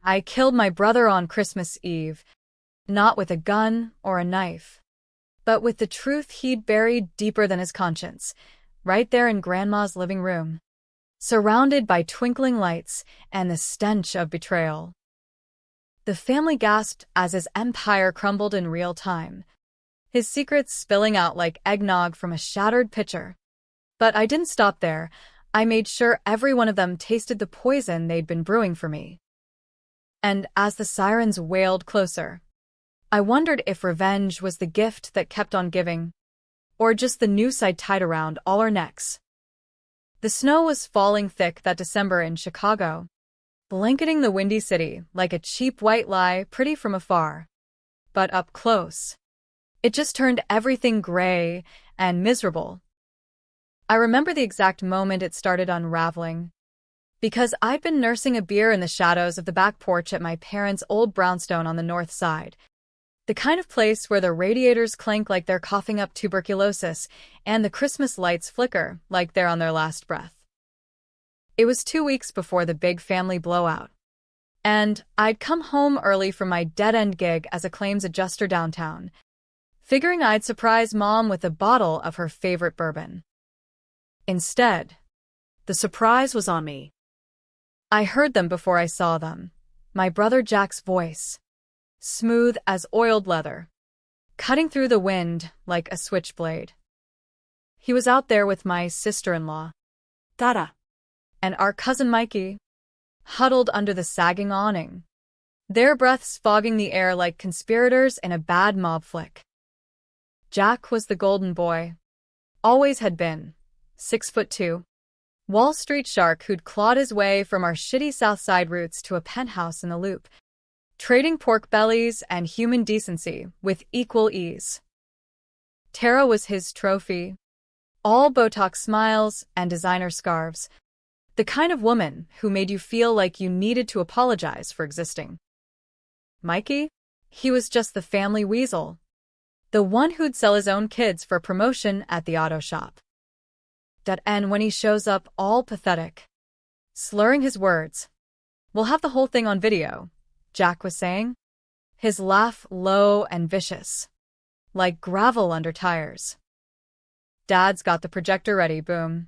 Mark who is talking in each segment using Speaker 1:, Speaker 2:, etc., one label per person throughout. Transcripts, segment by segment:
Speaker 1: I killed my brother on Christmas Eve, not with a gun or a knife, but with the truth he'd buried deeper than his conscience, right there in Grandma's living room, surrounded by twinkling lights and the stench of betrayal. The family gasped as his empire crumbled in real time, his secrets spilling out like eggnog from a shattered pitcher. But I didn't stop there. I made sure every one of them tasted the poison they'd been brewing for me. And as the sirens wailed closer, I wondered if revenge was the gift that kept on giving, or just the noose I'd tied around all our necks. The snow was falling thick that December in Chicago, blanketing the windy city like a cheap white lie pretty from afar. But up close, it just turned everything gray and miserable. I remember the exact moment it started unraveling, because I'd been nursing a beer in the shadows of the back porch at my parents' old brownstone on the north side, the kind of place where the radiators clank like they're coughing up tuberculosis and the Christmas lights flicker like they're on their last breath. It was 2 weeks before the big family blowout, and I'd come home early from my dead-end gig as a claims adjuster downtown, figuring I'd surprise Mom with a bottle of her favorite bourbon. Instead, the surprise was on me. I heard them before I saw them, my brother Jack's voice, smooth as oiled leather, cutting through the wind like a switchblade. He was out there with my sister-in-law, Tara, and our cousin Mikey, huddled under the sagging awning, their breaths fogging the air like conspirators in a bad mob flick. Jack was the golden boy, always had been, 6'2", Wall Street shark who'd clawed his way from our shitty South Side roots to a penthouse in the Loop, trading pork bellies and human decency with equal ease. Tara was his trophy, all Botox smiles and designer scarves, the kind of woman who made you feel like you needed to apologize for existing. Mikey? He was just the family weasel, the one who'd sell his own kids for promotion at the auto shop. And when he shows up all pathetic, slurring his words, "We'll have the whole thing on video," Jack was saying, his laugh low and vicious, like gravel under tires. Dad's got the projector ready, boom.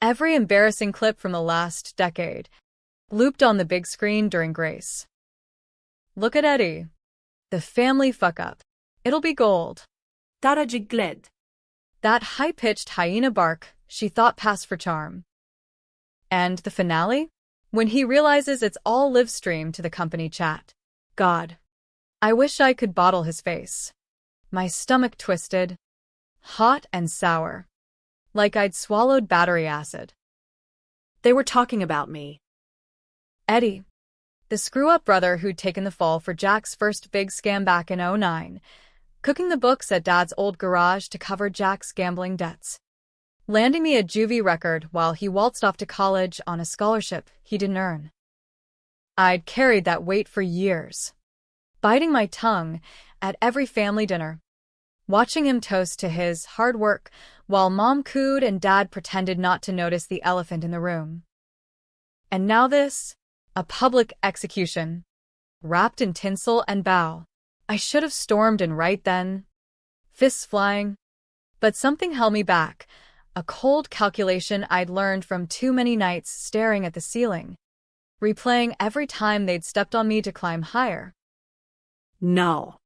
Speaker 1: Every embarrassing clip from the last decade, looped on the big screen during Grace. Look at Eddie. The family fuck-up. It'll be gold.
Speaker 2: Tara jigled.
Speaker 1: That high-pitched hyena bark she thought passed for charm. And the finale? When he realizes it's all live-streamed to the company chat. God. I wish I could bottle his face. My stomach twisted, hot and sour, like I'd swallowed battery acid.
Speaker 2: They were talking about me.
Speaker 1: Eddie, the screw-up brother who'd taken the fall for Jack's first big scam back in '09, cooking the books at Dad's old garage to cover Jack's gambling debts, landing me a juvie record while he waltzed off to college on a scholarship he didn't earn. I'd carried that weight for years, biting my tongue at every family dinner, watching him toast to his hard work while Mom cooed and Dad pretended not to notice the elephant in the room. And now this, a public execution, wrapped in tinsel and bow. I should have stormed in right then, fists flying, but something held me back, a cold calculation I'd learned from too many nights staring at the ceiling, replaying every time they'd stepped on me to climb higher.
Speaker 2: No.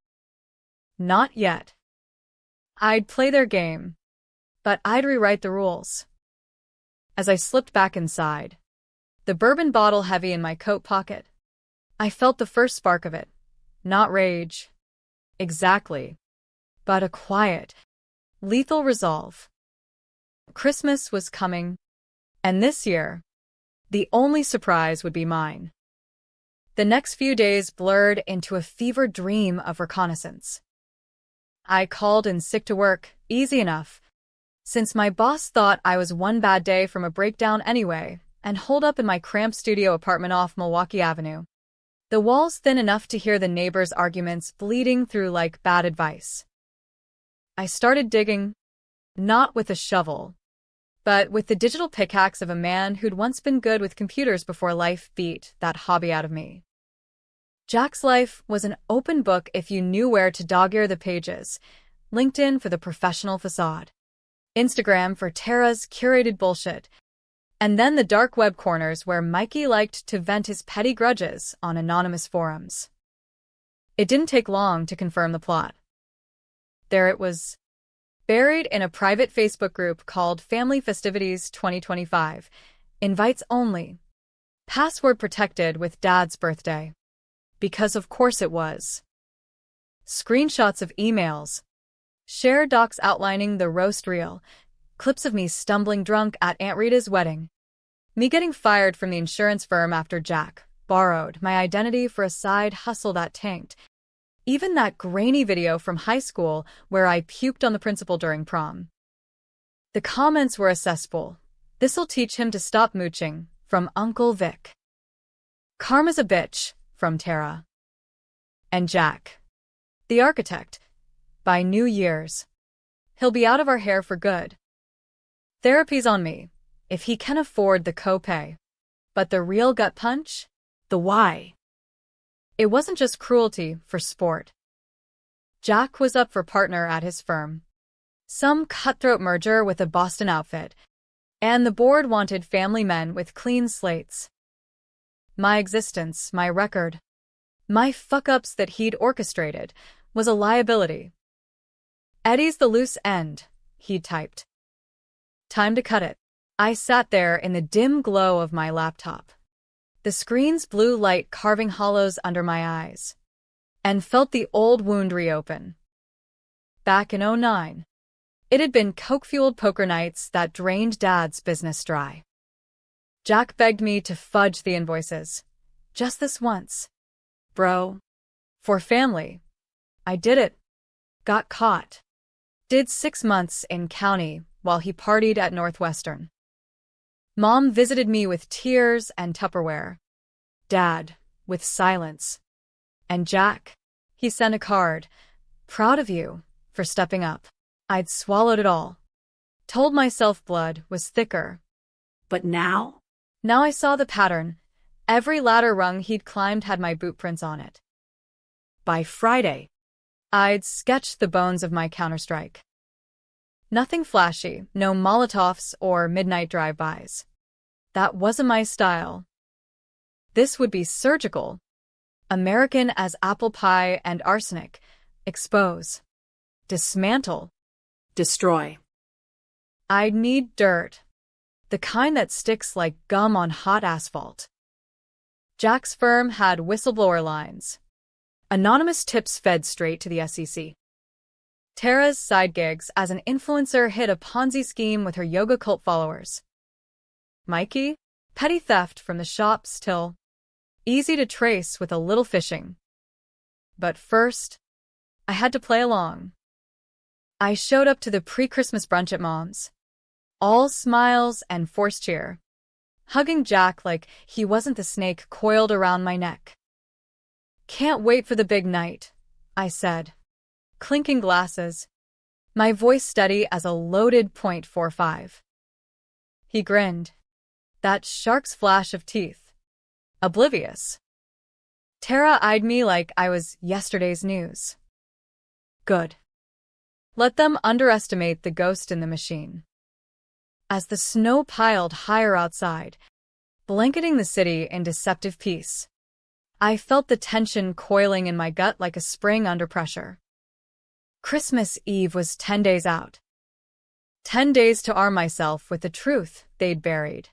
Speaker 1: Not yet. I'd play their game, but I'd rewrite the rules. As I slipped back inside, the bourbon bottle heavy in my coat pocket, I felt the first spark of it. Not rage, exactly, but a quiet, lethal resolve. Christmas was coming, and this year, the only surprise would be mine. The next few days blurred into a fevered dream of reconnaissance. I called in sick to work, easy enough, since my boss thought I was one bad day from a breakdown anyway, and holed up in my cramped studio apartment off Milwaukee Avenue, the walls thin enough to hear the neighbors' arguments bleeding through like bad advice. I started digging, not with a shovel, but with the digital pickaxe of a man who'd once been good with computers before life beat that hobby out of me. Jack's life was an open book if you knew where to dog-ear the pages. LinkedIn for the professional facade. Instagram for Tara's curated bullshit. And then the dark web corners where Mikey liked to vent his petty grudges on anonymous forums. It didn't take long to confirm the plot. There it was, buried in a private Facebook group called Family Festivities 2025. Invites only. Password protected with Dad's birthday. Because of course it was. Screenshots of emails. Shared docs outlining the roast reel. Clips of me stumbling drunk at Aunt Rita's wedding. Me getting fired from the insurance firm after Jack borrowed my identity for a side hustle that tanked. Even that grainy video from high school where I puked on the principal during prom. The comments were a cesspool. This'll teach him to stop mooching, from Uncle Vic. Karma's a bitch, from Tara. And Jack, the architect. By New Year's, he'll be out of our hair for good. Therapy's on me, if he can afford the copay. But the real gut punch?
Speaker 2: The why.
Speaker 1: It wasn't just cruelty for sport. Jack was up for partner at his firm. Some cutthroat merger with a Boston outfit. And the board wanted family men with clean slates. My existence, my record, my fuck-ups that he'd orchestrated, was a liability. Eddie's the loose end, he'd typed. Time to cut it. I sat there in the dim glow of my laptop, the screen's blue light carving hollows under my eyes, and felt the old wound reopen. Back in '09, it had been coke-fueled poker nights that drained Dad's business dry. Jack begged me to fudge the invoices. Just this once. Bro. For family. I did it. Got caught. Did 6 months in county while he partied at Northwestern. Mom visited me with tears and Tupperware. Dad, with silence. And Jack, he sent a card. Proud of you for stepping up. I'd swallowed it all. Told myself blood was thicker.
Speaker 2: But now?
Speaker 1: Now I saw the pattern. Every ladder rung he'd climbed had my boot prints on it. By Friday, I'd sketched the bones of my counterstrike. Nothing flashy, no Molotovs or midnight drive-bys. That wasn't my style. This would be surgical. American as apple pie and arsenic. Expose. Dismantle.
Speaker 2: Destroy.
Speaker 1: I'd need dirt. The kind that sticks like gum on hot asphalt. Jack's firm had whistleblower lines. Anonymous tips fed straight to the SEC. Tara's side gigs as an influencer hit a Ponzi scheme with her yoga cult followers. Mikey? Petty theft from the shops till easy to trace with a little fishing. But first, I had to play along. I showed up to the pre-Christmas brunch at Mom's. All smiles and forced cheer. Hugging Jack like he wasn't the snake coiled around my neck. Can't wait for the big night, I said. Clinking glasses. My voice steady as a loaded .45. He grinned. That shark's flash of teeth. Oblivious. Tara eyed me like I was yesterday's news. Good. Let them underestimate the ghost in the machine. As the snow piled higher outside, blanketing the city in deceptive peace, I felt the tension coiling in my gut like a spring under pressure. Christmas Eve was 10 days out. 10 days to arm myself with the truth they'd buried.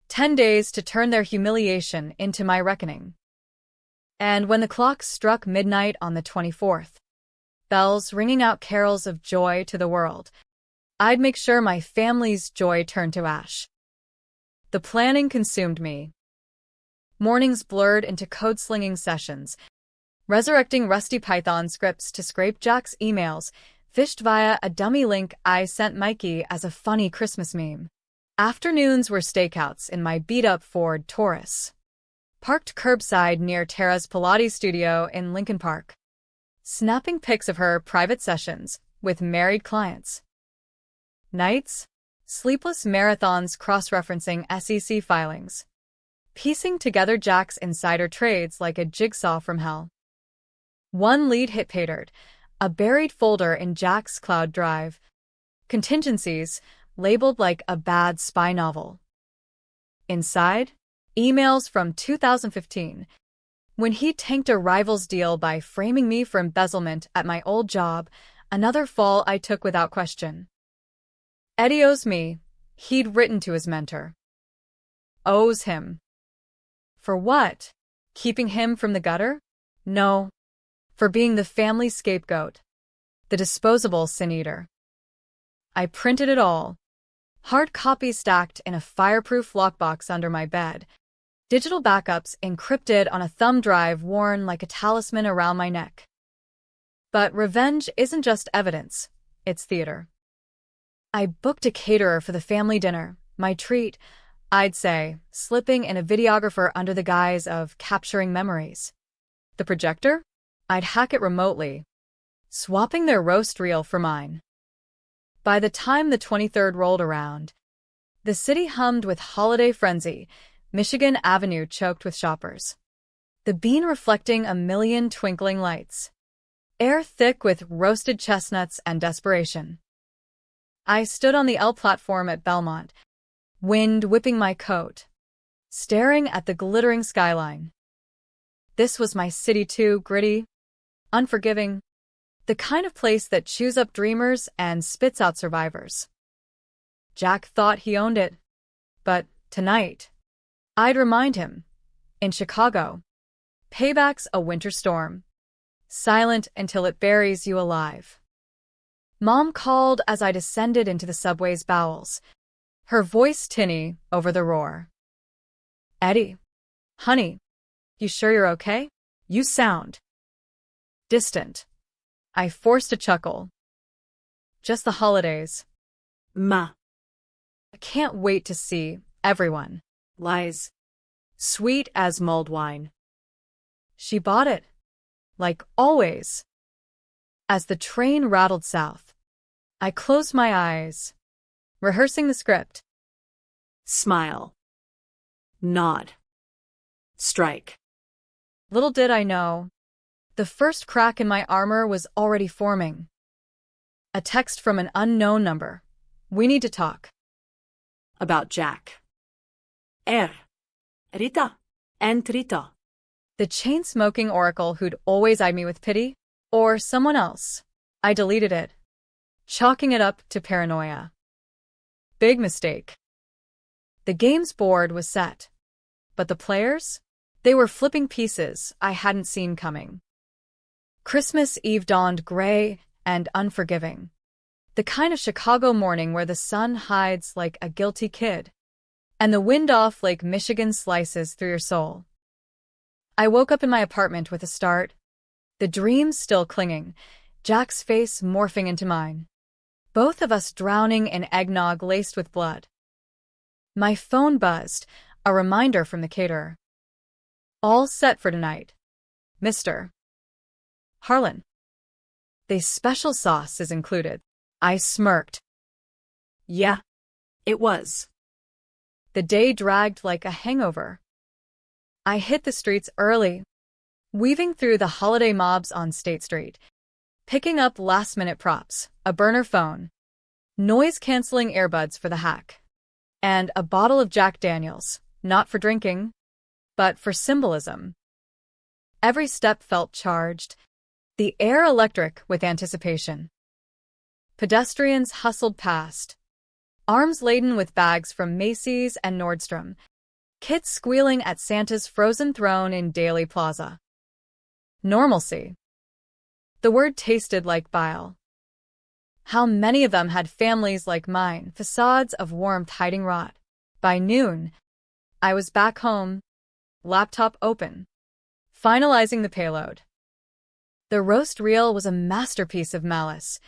Speaker 1: 10 days to turn their humiliation into my reckoning. And when the clock struck midnight on the 24th, bells ringing out carols of joy to the world, I'd make sure my family's joy turned to ash. The planning consumed me. Mornings blurred into code-slinging sessions, resurrecting rusty Python scripts to scrape Jack's emails, fished via a dummy link I sent Mikey as a funny Christmas meme. Afternoons were stakeouts in my beat-up Ford Taurus, parked curbside near Tara's Pilates studio in Lincoln Park, snapping pics of her private sessions with married clients. Nights, sleepless marathons cross-referencing SEC filings, piecing together Jack's insider trades like a jigsaw from hell. One lead hit patered, a buried folder in Jack's cloud drive. Contingencies, labeled like a bad spy novel. Inside, emails from 2015, when he tanked a rival's deal by framing me for embezzlement at my old job, another fall I took without question. Eddie owes me, he'd written to his mentor. Owes him. For what? Keeping him from the gutter? No. For being the family scapegoat. The disposable sin-eater. I printed it all. Hard copies stacked in a fireproof lockbox under my bed. Digital backups encrypted on a thumb drive worn like a talisman around my neck. But revenge isn't just evidence, it's theater. I booked a caterer for the family dinner, my treat, I'd say, slipping in a videographer under the guise of capturing memories. The projector? I'd hack it remotely, swapping their roast reel for mine. By the time the 23rd rolled around, the city hummed with holiday frenzy, Michigan Avenue choked with shoppers. The bean reflecting a million twinkling lights. Air thick with roasted chestnuts and desperation. I stood on the L platform at Belmont, wind whipping my coat, staring at the glittering skyline. This was my city too, gritty, unforgiving, the kind of place that chews up dreamers and spits out survivors. Jack thought he owned it, but tonight, I'd remind him, in Chicago, payback's a winter storm, silent until it buries you alive. Mom called as I descended into the subway's bowels, her voice tinny over the roar. Eddie, honey, you sure you're okay? You sound distant. I forced a chuckle. Just the holidays.
Speaker 2: Ma.
Speaker 1: I can't wait to see everyone.
Speaker 2: Lies. Sweet as mulled wine.
Speaker 1: She bought it. Like always. As the train rattled south, I closed my eyes, rehearsing the script.
Speaker 2: Smile. Nod. Strike.
Speaker 1: Little did I know, the first crack in my armor was already forming. A text from an unknown number. We need to talk.
Speaker 2: About Jack. Rita. And Rita.
Speaker 1: The chain-smoking oracle who'd always eyed me with pity? Or someone else? I deleted it, chalking it up to paranoia. Big mistake. The game's board was set. But the players? They were flipping pieces I hadn't seen coming. Christmas Eve dawned gray and unforgiving. The kind of Chicago morning where the sun hides like a guilty kid, and the wind off Lake Michigan slices through your soul. I woke up in my apartment with a start, the dreams still clinging, Jack's face morphing into mine. Both of us drowning in eggnog laced with blood. My phone buzzed, a reminder from the caterer. All set for tonight, Mr. Harlan. The special sauce is included. I smirked.
Speaker 2: Yeah, it was.
Speaker 1: The day dragged like a hangover. I hit the streets early, weaving through the holiday mobs on State Street, picking up last-minute props, a burner phone, noise-canceling earbuds for the hack, and a bottle of Jack Daniels, not for drinking, but for symbolism. Every step felt charged, the air electric with anticipation. Pedestrians hustled past, arms laden with bags from Macy's and Nordstrom, kids squealing at Santa's frozen throne in Daly Plaza. Normalcy. The word tasted like bile. How many of them had families like mine, facades of warmth hiding rot? By noon, I was back home, laptop open, finalizing the payload. The roast reel was a masterpiece of malice.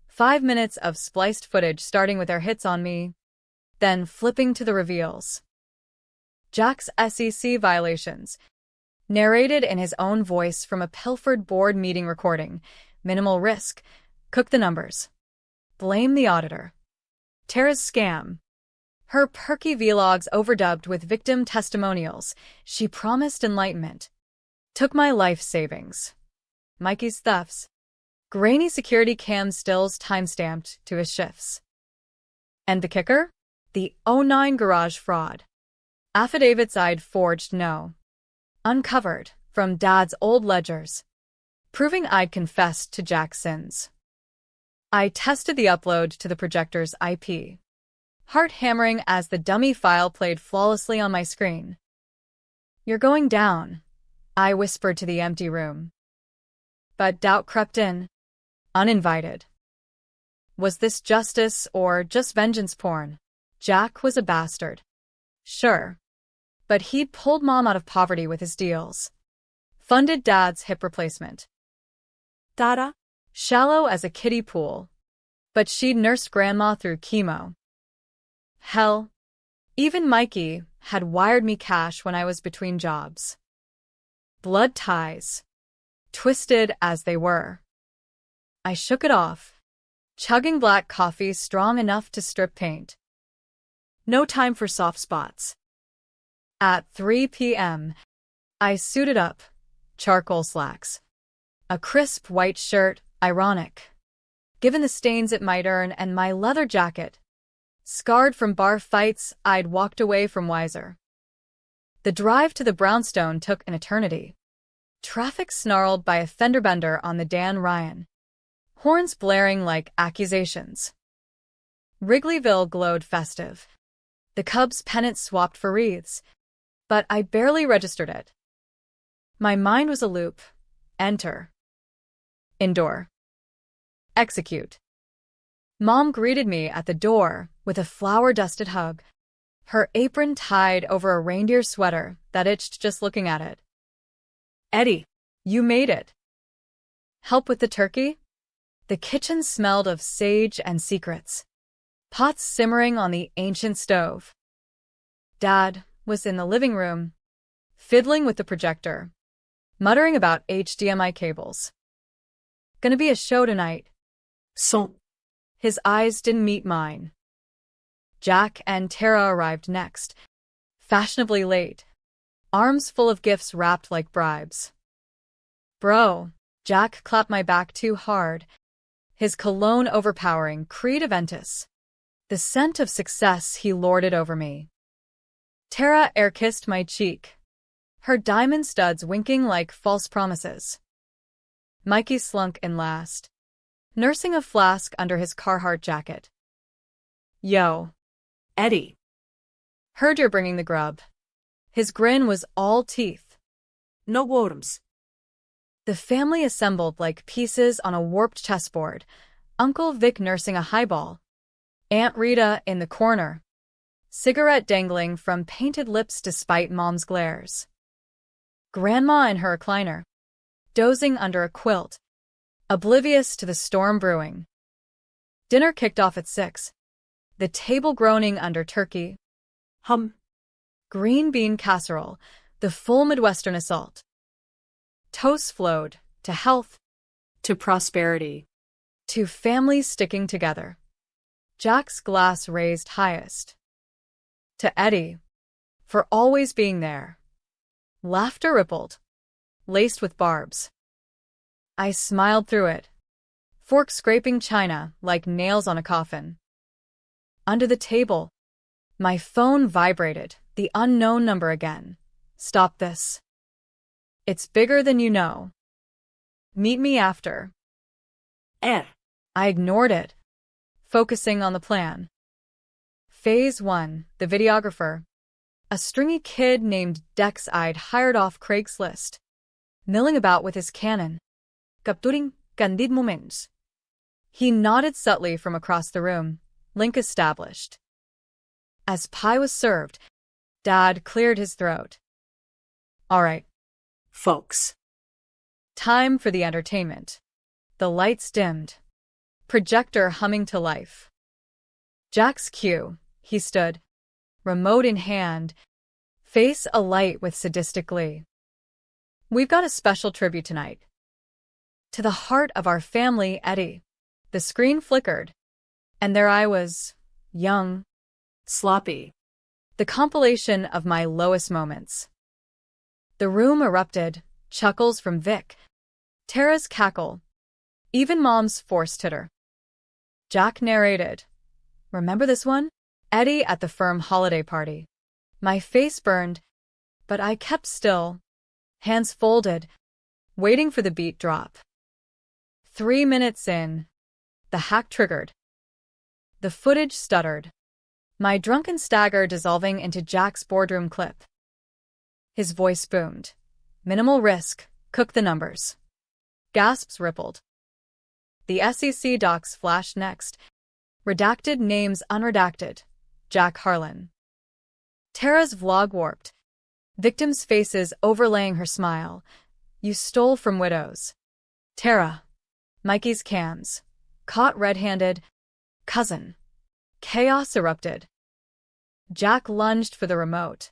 Speaker 1: 5 minutes of spliced footage starting with their hits on me, then flipping to the reveals. Jack's SEC violations, narrated in his own voice from a pilfered board meeting recording. Minimal risk. Cook the numbers. Blame the auditor. Tara's scam. Her perky vlogs overdubbed with victim testimonials. She promised enlightenment. Took my life savings. Mikey's thefts. Grainy security cam stills timestamped to his shifts. And the kicker? The '09 garage fraud. Affidavits I'd forged uncovered from Dad's old ledgers, proving I'd confessed to Jack's sins. I tested the upload to the projector's IP, heart hammering as the dummy file played flawlessly on my screen. "You're going down," I whispered to the empty room. But doubt crept in, uninvited. Was this justice or just vengeance porn? Jack was a bastard. Sure. But he'd pulled Mom out of poverty with his deals. Funded Dad's hip replacement. Dada? Shallow as a kiddie pool. But she'd nursed Grandma through chemo. Hell, even Mikey had wired me cash when I was between jobs. Blood ties. Twisted as they were. I shook it off, chugging black coffee strong enough to strip paint. No time for soft spots. At 3 p.m., I suited up, charcoal slacks. A crisp white shirt, ironic, given the stains it might earn, and my leather jacket. Scarred from bar fights, I'd walked away from wiser. The drive to the brownstone took an eternity. Traffic snarled by a fender bender on the Dan Ryan. Horns blaring like accusations. Wrigleyville glowed festive. The Cubs' pennant swapped for wreaths, but I barely registered it. My mind was a loop. Enter. Indoor. Execute. Mom greeted me at the door with a flour-dusted hug, her apron tied over a reindeer sweater that itched just looking at it. "Eddie, you made it." Help with the turkey? The kitchen smelled of sage and secrets. Pots simmering on the ancient stove. Dad was in the living room, fiddling with the projector, muttering about HDMI cables. "Gonna be a show tonight." So. His eyes didn't meet mine. Jack and Tara arrived next, fashionably late, arms full of gifts wrapped like bribes. "Bro," Jack clapped my back too hard, his cologne overpowering Creed Aventus. The scent of success he lorded over me. Tara air-kissed my cheek, her diamond studs winking like false promises. Mikey slunk in last, nursing a flask under his Carhartt jacket. "Yo, Eddie. Heard you're bringing the grub." His grin was all teeth. "No worms." The family assembled like pieces on a warped chessboard, Uncle Vic nursing a highball, Aunt Rita in the corner, cigarette dangling from painted lips despite Mom's glares. Grandma in her recliner, dozing under a quilt, oblivious to the storm brewing. Dinner kicked off at 6, the table groaning under turkey. Green bean casserole, the full Midwestern assault. Toast flowed, to health, to prosperity, to families sticking together. Jack's glass raised highest. To Eddie, for always being there. Laughter rippled, laced with barbs. I smiled through it, fork scraping china like nails on a coffin. Under the table, my phone vibrated, the unknown number again. "Stop this. It's bigger than you know. Meet me after." I ignored it, focusing on the plan. Phase 1, the videographer. A stringy kid named Dex I'd hired off Craigslist, milling about with his Canon, capturing candid moments. He nodded subtly from across the room, link established. As pie was served, Dad cleared his throat. "All right, folks. Time for the entertainment." The lights dimmed, projector humming to life. Jack's cue, he stood, remote in hand, face alight with sadistic glee. "We've got a special tribute tonight. To the heart of our family, Eddie." The screen flickered, and there I was, young,
Speaker 2: Sloppy.
Speaker 1: The compilation of my lowest moments. The room erupted, chuckles from Vic, Tara's cackle, even Mom's forced titter. Jack narrated, "Remember this one? Eddie at the firm holiday party." My face burned, but I kept still, hands folded, waiting for the beat drop. 3 minutes in, the hack triggered. The footage stuttered, my drunken stagger dissolving into Jack's boardroom clip. His voice boomed. "Minimal risk, cook the numbers." Gasps rippled. The SEC docs flashed next. Redacted names unredacted. Jack Harlan. Tara's vlog warped. Victims' faces overlaying her smile. "You stole from widows." Tara. Mikey's cams. Caught red-handed. Cousin. Chaos erupted. Jack lunged for the remote.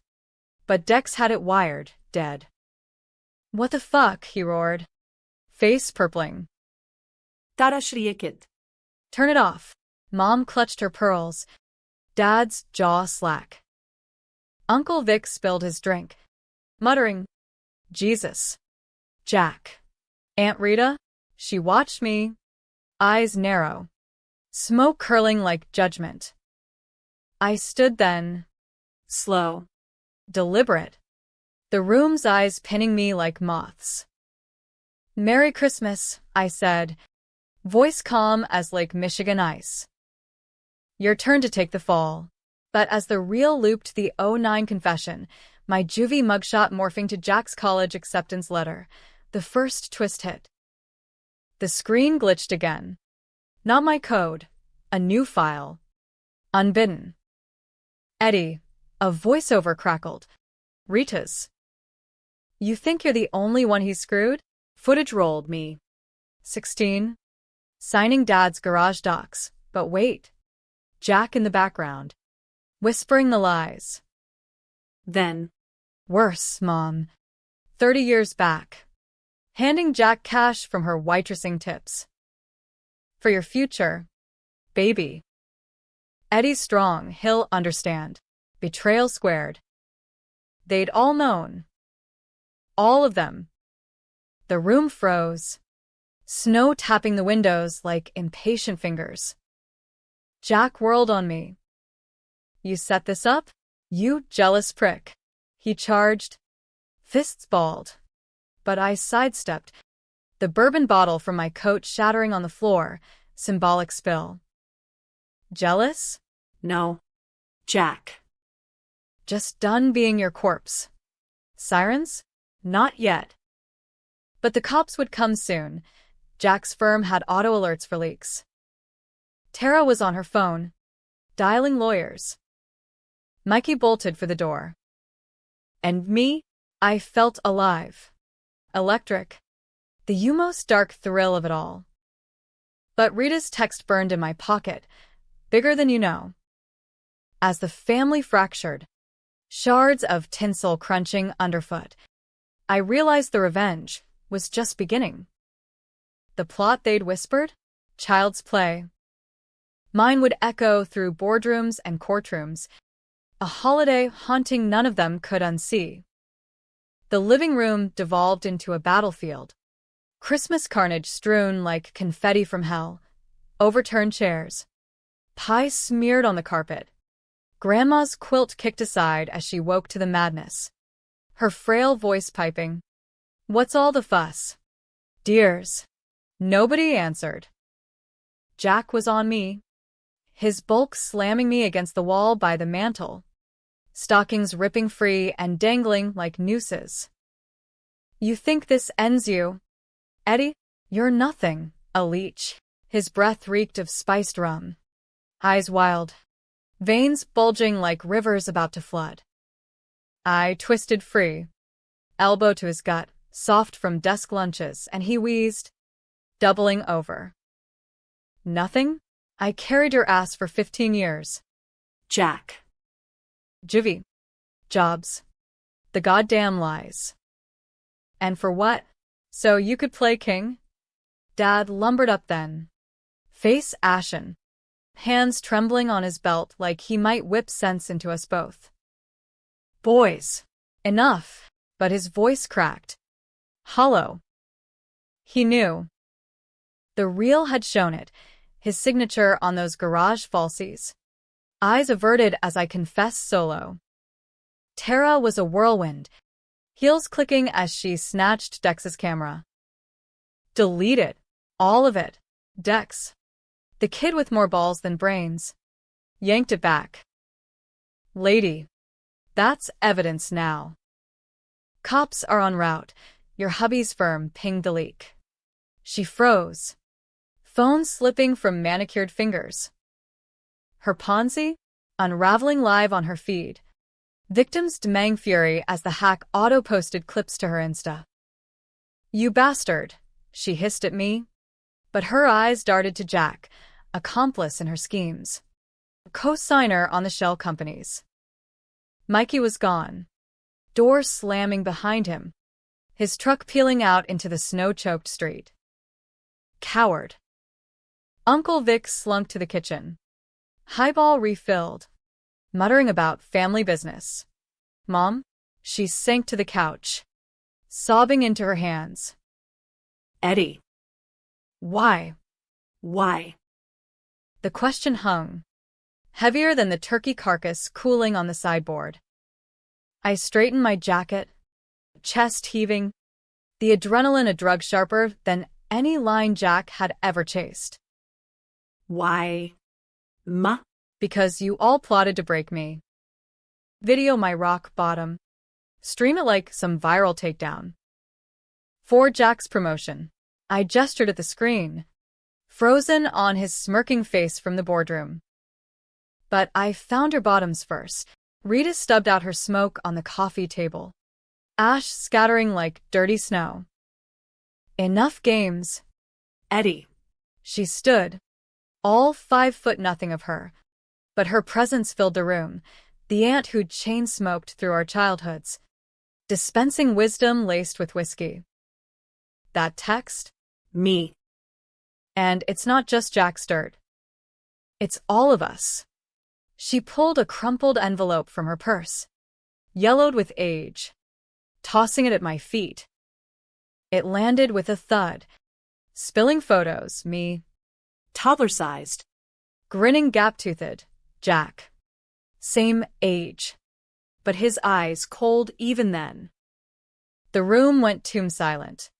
Speaker 1: But Dex had it wired, dead. "What the fuck?" he roared. Face purpling.
Speaker 2: Tara shrieked.
Speaker 1: "Turn it off." Mom clutched her pearls. Dad's jaw slack. Uncle Vic spilled his drink, muttering, "Jesus." Jack. Aunt Rita? She watched me, eyes narrow, smoke curling like judgment. I stood then,
Speaker 2: Slow.
Speaker 1: deliberate, the room's eyes pinning me like moths. "Merry Christmas," I said, voice calm as Lake Michigan ice. "Your turn to take the fall." But as the reel looped the '09 confession, my juvie mugshot morphing to Jack's college acceptance letter, the first twist hit. The screen glitched again. Not my code, a new file. Unbidden. "Eddie," a voiceover crackled. "Rita's." "You think you're the only one he screwed?"
Speaker 2: Footage rolled me.
Speaker 1: 16. Signing Dad's garage docs, but wait. Jack in the background, whispering the lies.
Speaker 2: Then.
Speaker 1: Worse, Mom. 30 years back. Handing Jack cash from her waitressing tips. "For your future, baby." Eddie's strong, he'll understand. Betrayal squared. They'd all known. All of them. The room froze. Snow tapping the windows like impatient fingers. Jack whirled on me. "You set this up? You jealous prick." He charged, fists balled. But I sidestepped, the bourbon bottle from my coat shattering on the floor, symbolic spill. "Jealous?"
Speaker 2: No. Jack.
Speaker 1: "Just done being your corpse." "Sirens?" "Not yet." But the cops would come soon. Jack's firm had auto alerts for leaks. Tara was on her phone, dialing lawyers. Mikey bolted for the door. And me? I felt alive. Electric. The most dark thrill of it all. But Rita's text burned in my pocket, bigger than you know. As the family fractured, shards of tinsel crunching underfoot, I realized the revenge was just beginning. The plot they'd whispered? Child's play. Mine would echo through boardrooms and courtrooms, a holiday haunting none of them could unsee. The living room devolved into a battlefield. Christmas carnage strewn like confetti from hell. Overturned chairs. Pie smeared on the carpet. Grandma's quilt kicked aside as she woke to the madness. Her frail voice piping, "What's all the fuss?" "Dears." Nobody answered. Jack was on me, his bulk slamming me against the wall by the mantel, stockings ripping free and dangling like nooses. "You think this ends you? Eddie, you're nothing." A leech. His breath reeked of spiced rum. Eyes wild. Veins bulging like rivers about to flood. I twisted free. Elbow to his gut, soft from desk lunches, and he wheezed, doubling over. "Nothing? I carried your ass for 15 years.
Speaker 2: Jack.
Speaker 1: Juvie. Jobs. The goddamn lies. And for what? So you could play king?" Dad lumbered up then. Face ashen. hands trembling on his belt like he might whip sense into us both. Boys. Enough. But his voice cracked. Hollow. He knew. The reel had shown it, his signature on those garage falsies. Eyes averted as I confessed solo. Tara was a whirlwind, heels clicking as she snatched Dex's camera. Delete it. All of it. Dex. The kid with more balls than brains. Yanked it back. Lady. That's evidence now. Cops are en route. Your hubby's firm pinged the leak. She froze. Phone slipping from manicured fingers. Her Ponzi? Unraveling live on her feed. Victims demanding fury as the hack auto-posted clips to her Insta. You bastard, she hissed at me. But her eyes darted to Jack, accomplice in her schemes. Co-signer on the shell companies. Mikey was gone. Door slamming behind him. His truck peeling out into the snow-choked street. Coward. Uncle Vic slunk to the kitchen. Highball refilled. Muttering about family business. Mom? She sank to the couch. Sobbing into her hands.
Speaker 2: Eddie.
Speaker 1: Why?
Speaker 2: Why?
Speaker 1: The question hung. Heavier than the turkey carcass cooling on the sideboard. I straightened my jacket, chest heaving, the adrenaline a drug sharper than any line Jack had ever chased.
Speaker 2: Why? Ma?
Speaker 1: Because you all plotted to break me. Video my rock bottom. Stream it like some viral takedown. For Jack's promotion. I gestured at the screen, frozen on his smirking face from the boardroom. But I found her bottoms first. Rita stubbed out her smoke on the coffee table. Ash scattering like dirty snow. Enough games.
Speaker 2: Eddie.
Speaker 1: She stood. All 5'0" of her. But her presence filled the room, the aunt who'd chain-smoked through our childhoods. Dispensing wisdom laced with whiskey. That text?
Speaker 2: Me.
Speaker 1: And it's not just Jack's dirt. It's all of us. She pulled a crumpled envelope from her purse, yellowed with age, tossing it at my feet. It landed with a thud, spilling photos, me.
Speaker 2: Toddler-sized.
Speaker 1: Grinning gap-toothed, Jack. Same age. But his eyes cold even then. The room went tomb silent.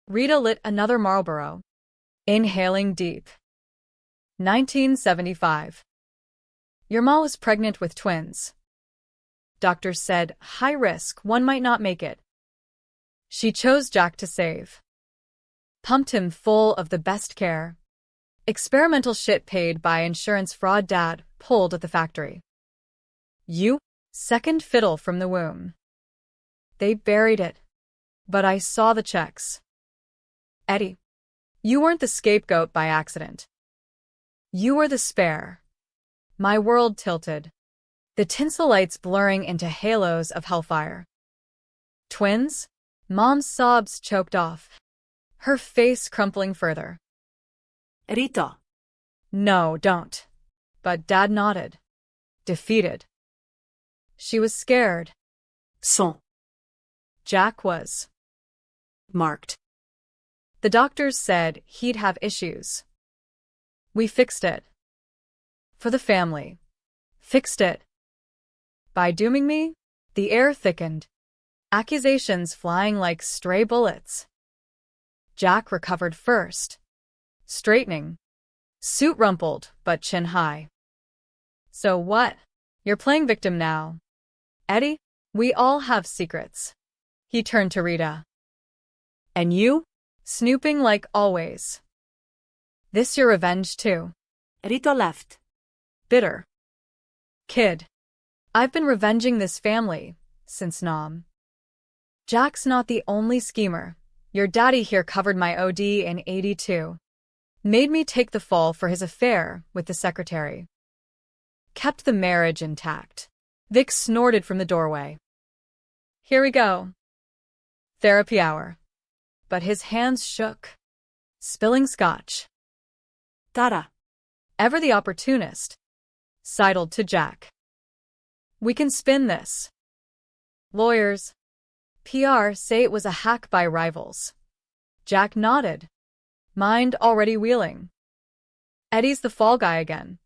Speaker 1: Rita lit another Marlboro, inhaling deep. 1975. Your ma was pregnant with twins. Doctors said, high risk, one might not make it. She chose Jack to save. Pumped him full of the best care. Experimental shit paid by insurance fraud dad pulled at the factory. You? Second fiddle from the womb. They buried it. But I saw the checks. Eddie, you weren't the scapegoat by accident. You were the spare. My world tilted. The tinsel lights blurring into halos of hellfire. Twins? Mom's sobs choked off, her face crumpling further.
Speaker 2: Rita.
Speaker 1: No, don't. But Dad nodded. Defeated. She was scared.
Speaker 2: Son.
Speaker 1: Jack was.
Speaker 2: Marked.
Speaker 1: The doctors said he'd have issues. We fixed it. For the family. Fixed it. By dooming me, the air thickened. Accusations flying like stray bullets. Jack recovered first. Straightening. Suit rumpled, but chin high. So what? You're playing victim now. Eddie, we all have secrets. He turned to Rita. And you? Snooping like always. This your revenge too?
Speaker 2: Rita left.
Speaker 1: Bitter. Kid. I've been revenging this family since Nam. Jack's not the only schemer. Your daddy here covered my OD in '82. Made me take the fall for his affair with the secretary. Kept the marriage intact. Vic snorted from the doorway. Here we go. Therapy hour. But his hands shook. Spilling scotch.
Speaker 2: Tara.
Speaker 1: ever the opportunist, sidled to Jack. We can spin this. Lawyers, PR say it was a hack by rivals. Jack nodded, mind already wheeling. Eddie's the fall guy again.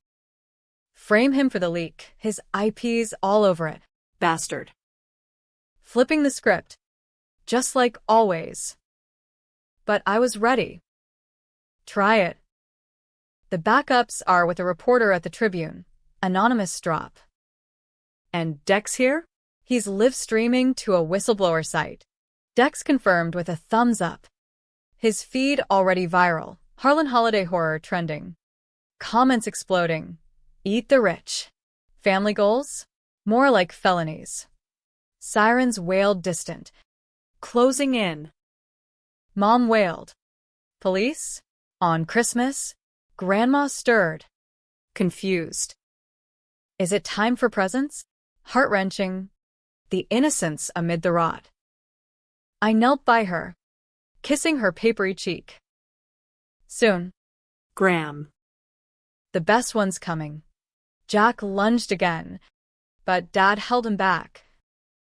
Speaker 1: Frame him for the leak, his IP's all over it.
Speaker 2: Bastard.
Speaker 1: Flipping the script, just like always. But I was ready. Try it. The backups are with a reporter at the Tribune, anonymous drop.
Speaker 2: And Dex here?
Speaker 1: He's live streaming to a whistleblower site. Dex confirmed with a thumbs up. His feed already viral, Harlan holiday horror trending. Comments exploding. Eat the rich. Family goals? More like felonies. Sirens wailed distant.
Speaker 2: Closing in.
Speaker 1: Mom wailed. Police? On Christmas? Grandma stirred. Confused. Is it time for presents? Heart-wrenching. The innocence amid the rot. I knelt by her, kissing her papery cheek. Soon.
Speaker 2: Graham.
Speaker 1: The best one's coming. Jack lunged again, but Dad held him back.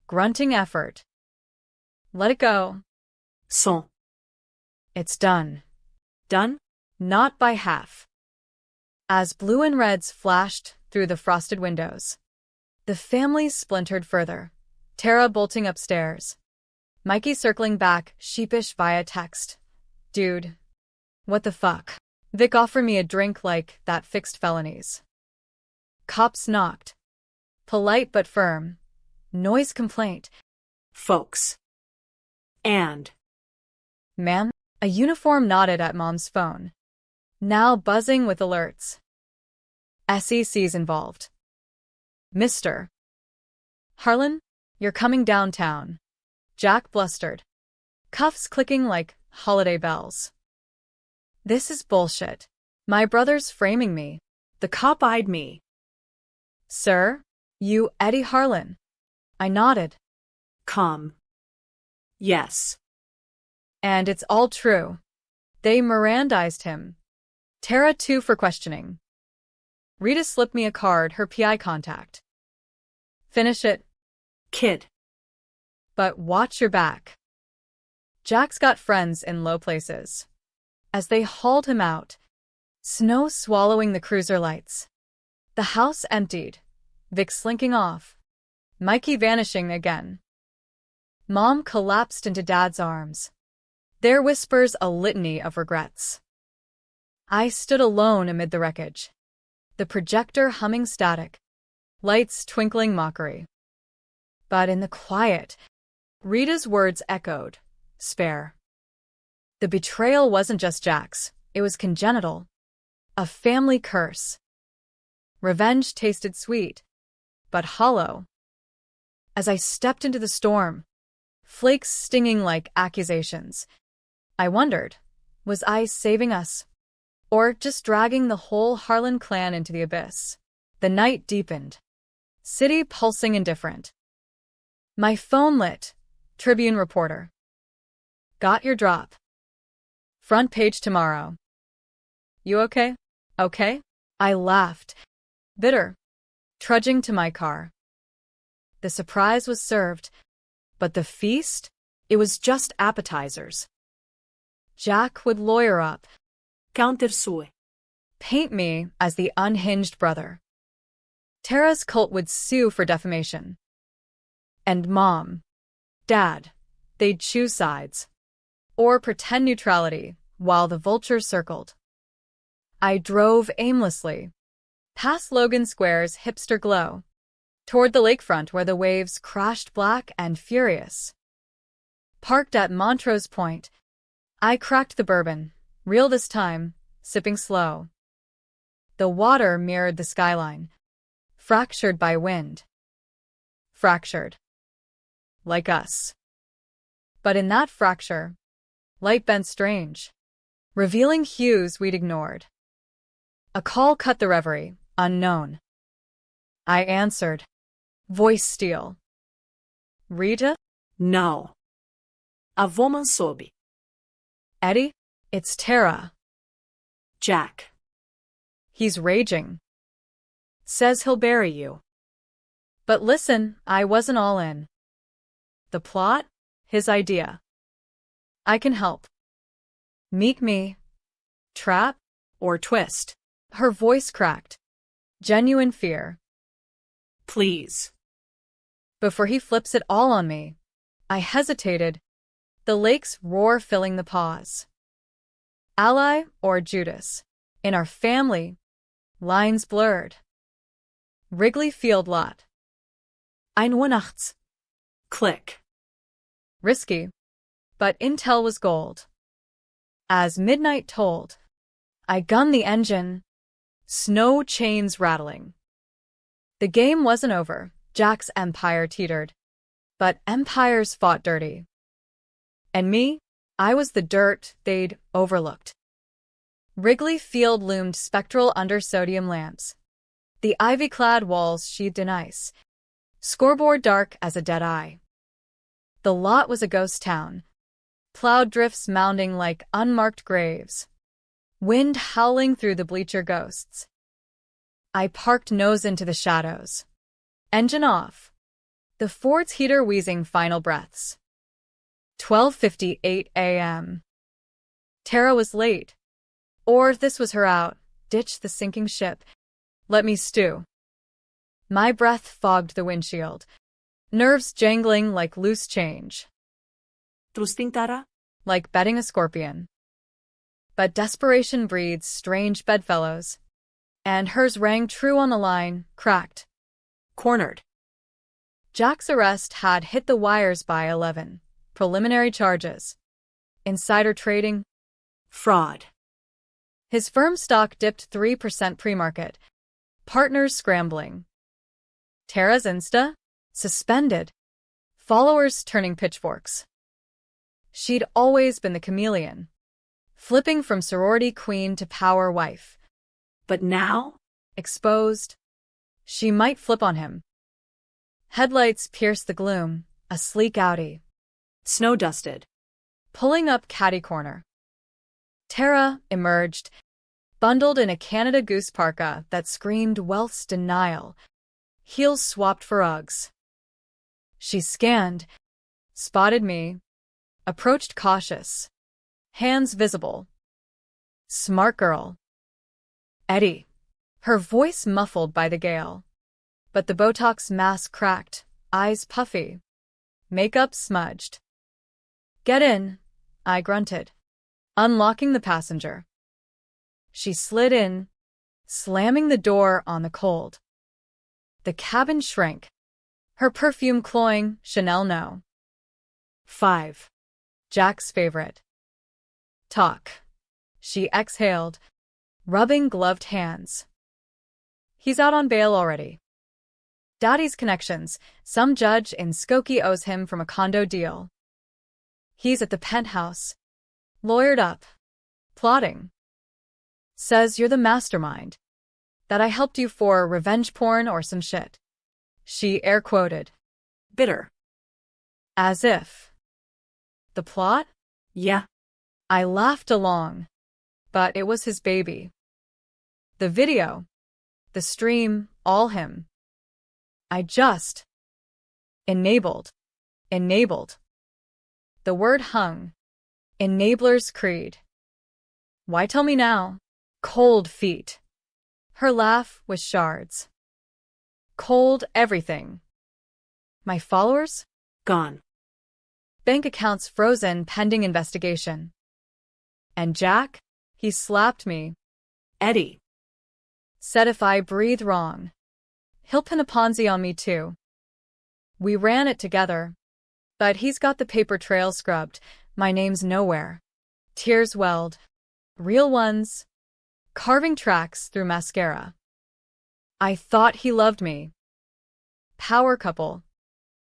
Speaker 1: Grunting effort. Let it go.
Speaker 2: Son.
Speaker 1: It's done.
Speaker 2: Done?
Speaker 1: Not by half. As blue and reds flashed through the frosted windows, the family splintered further. Tara bolting upstairs. Mikey circling back, sheepish via text. Dude. What the fuck? Vic offered me a drink like that fixed felonies. Cops knocked. Polite but firm. Noise complaint.
Speaker 2: Folks. And.
Speaker 1: Ma'am? A uniform nodded at Mom's phone. Now buzzing with alerts. SEC's involved. Mr. Harlan, you're coming downtown. Jack blustered. Cuffs clicking like holiday bells. This is bullshit. My brother's framing me.
Speaker 2: The cop eyed me.
Speaker 1: Sir? You Eddie Harlan. I nodded.
Speaker 2: Come. Yes.
Speaker 1: And it's all true. They Mirandized him. Tara too for questioning. Rita slipped me a card, her PI contact. Finish it.
Speaker 2: Kid.
Speaker 1: But watch your back. Jack's got friends in low places. As they hauled him out, snow swallowing the cruiser lights. The house emptied, Vic slinking off, Mikey vanishing again. Mom collapsed into Dad's arms. Their whispers a litany of regrets. I stood alone amid the wreckage. The projector humming static, lights twinkling mockery. But in the quiet, Rita's words echoed, spare. The betrayal wasn't just Jack's, it was congenital. A family curse. Revenge tasted sweet, but hollow. As I stepped into the storm, flakes stinging like accusations, I wondered, was I saving us? Or just dragging the whole Harlan clan into the abyss? The night deepened. City pulsing indifferent. My phone lit. Tribune reporter. Got your drop. Front page tomorrow. You okay? Okay? I laughed. Bitter. Trudging to my car. The surprise was served, but the feast? It was just appetizers. Jack would lawyer up.
Speaker 2: Counter sue.
Speaker 1: Paint me as the unhinged brother. Tara's cult would sue for defamation. And Mom, Dad, they'd choose sides. Or pretend neutrality while the vultures circled. I drove aimlessly, past Logan Square's hipster glow, toward the lakefront where the waves crashed black and furious. Parked at Montrose Point, I cracked the bourbon, real this time, sipping slow. The water mirrored the skyline, fractured by wind. Fractured. Like us. But in that fracture, light bent strange, revealing hues we'd ignored. A call cut the reverie, unknown. I answered. Voice steel. Rita?
Speaker 2: No. A woman soube.
Speaker 1: Eddie? It's Tara.
Speaker 2: Jack.
Speaker 1: He's raging.
Speaker 2: Says he'll bury you.
Speaker 1: But listen, I wasn't all in.
Speaker 2: The plot?
Speaker 1: His idea. I can help. Meet me.
Speaker 2: Trap or twist?
Speaker 1: Her voice cracked. Genuine fear.
Speaker 2: Please.
Speaker 1: Before he flips it all on me. I hesitated. The lake's roar filling the pause. Ally or Judas? In our family. Lines blurred. Wrigley Field lot.
Speaker 2: Ein Uhr nachts. Click.
Speaker 1: Risky. But intel was gold. As midnight told, I gunned the engine. Snow chains rattling. The game wasn't over. Jack's empire teetered. But empires fought dirty. And me? I was the dirt they'd overlooked. Wrigley Field loomed spectral under sodium lamps. The ivy-clad walls sheathed in ice. Scoreboard dark as a dead eye. The lot was a ghost town. Cloud drifts mounding like unmarked graves. Wind howling through the bleacher ghosts. I parked nose into the shadows. Engine off. The Ford's heater wheezing final breaths. 12:58 a.m. Tara was late. Or this was her out. Ditch the sinking ship. Let me stew. My breath fogged the windshield. Nerves jangling like loose change.
Speaker 2: Trusting Tara?
Speaker 1: Like betting a scorpion. But desperation breeds strange bedfellows. And hers rang true on the line, cracked.
Speaker 2: Cornered.
Speaker 1: Jack's arrest had hit the wires by 11. Preliminary charges. Insider trading.
Speaker 2: Fraud.
Speaker 1: His firm stock dipped 3% pre-market. Partners scrambling. Tara's Insta? Suspended. Followers turning pitchforks. She'd always been the chameleon. Flipping from sorority queen to power wife.
Speaker 2: But now?
Speaker 1: Exposed. She might flip on him. Headlights pierced the gloom. A sleek Audi.
Speaker 2: Snow-dusted.
Speaker 1: Pulling up caddy corner. Tara emerged, bundled in a Canada Goose parka that screamed wealth's denial, heels swapped for Uggs. She scanned, spotted me, approached cautious, hands visible. Smart girl. Eddie. Her voice muffled by the gale. But the Botox mask cracked, eyes puffy. Makeup smudged. Get in, I grunted, unlocking the passenger. She slid in, slamming the door on the cold. The cabin shrank. Her perfume cloying, Chanel no.
Speaker 2: 5.
Speaker 1: Jack's favorite. Talk. She exhaled, rubbing gloved hands. He's out on bail already. Daddy's connections. Some judge in Skokie owes him from a condo deal. He's at the penthouse. Lawyered up. Plotting. Says you're the mastermind. That I helped you for revenge porn or some shit. She air quoted.
Speaker 2: Bitter.
Speaker 1: As if. The plot?
Speaker 2: Yeah.
Speaker 1: I laughed along. But it was his baby. The video. The stream, all him. I just. Enabled. Enabled. The word hung. Enabler's creed. Why tell me now? Cold feet. Her laugh was shards. Cold everything. My followers?
Speaker 2: Gone.
Speaker 1: Bank accounts frozen pending investigation. And Jack? He slapped me.
Speaker 2: Eddie.
Speaker 1: Said if I breathe wrong, he'll pin a Ponzi on me too. We ran it together. But he's got the paper trail scrubbed. My name's nowhere. Tears welled. Real ones. Carving tracks through mascara. I thought he loved me. Power couple.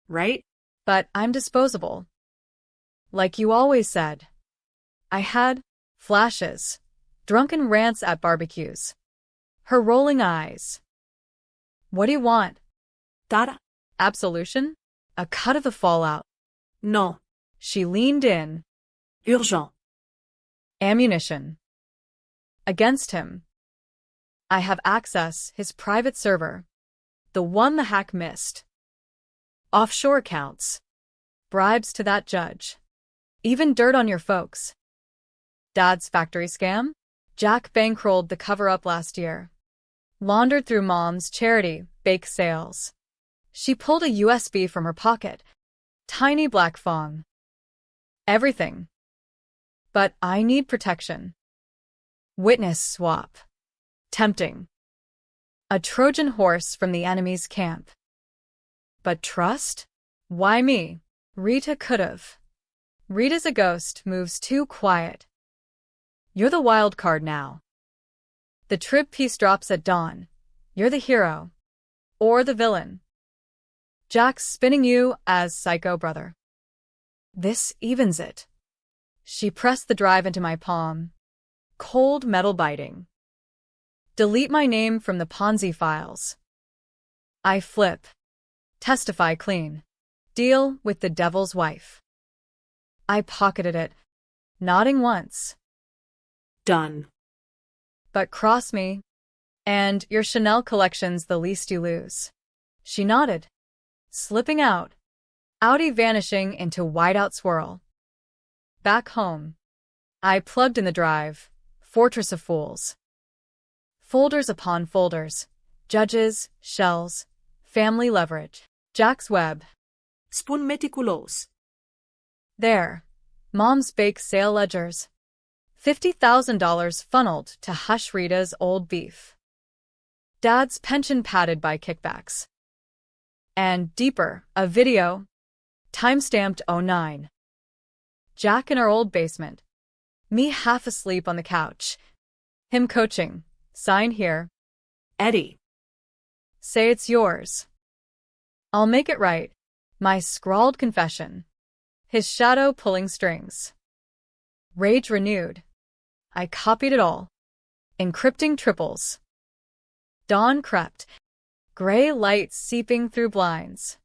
Speaker 2: Right?
Speaker 1: But I'm disposable. Like you always said. I had flashes. Drunken rants at barbecues. Her rolling eyes. What do you want?
Speaker 2: Tara.
Speaker 1: Absolution? A cut of the fallout.
Speaker 2: No.
Speaker 1: She leaned in.
Speaker 2: Urgent.
Speaker 1: Ammunition. Against him. I have access, his private server.
Speaker 2: The one the hack missed. Offshore accounts.
Speaker 1: Bribes to that judge. Even dirt on your folks. Dad's factory scam? Jack bankrolled the cover-up last year. Laundered through Mom's charity bake sales. She pulled a USB from her pocket. Tiny black phone. Everything. But I need protection. Witness swap. Tempting. A Trojan horse from the enemy's camp. But trust? Why me? Rita could've. Rita's a ghost, moves too quiet. You're the wild card now. The trib piece drops at dawn. You're the hero. Or the villain. Jack's spinning you as psycho brother. This evens it. She pressed the drive into my palm. Cold metal biting. Delete my name from the Ponzi files. I flip. Testify clean. Deal with the devil's wife. I pocketed it, nodding once.
Speaker 2: Done.
Speaker 1: But cross me, and your Chanel collection's the least you lose. She nodded, slipping out. Audi vanishing into whiteout swirl. Back home. I plugged in the drive. Fortress of fools. Folders upon folders. Judges, shells, family leverage. Jack's web.
Speaker 2: Spun meticulos.
Speaker 1: There. Mom's bake sale ledgers. $50,000 funneled to hush Rita's old beef. Dad's pension padded by kickbacks. And deeper, a video. Timestamped '09. Jack in our old basement. Me half asleep on the couch. Him coaching. Sign here.
Speaker 2: Eddie.
Speaker 1: Say it's yours. I'll make it right. My scrawled confession. His shadow pulling strings. Rage renewed. I copied it all. Encrypting triples. Dawn crept. Gray light seeping through blinds.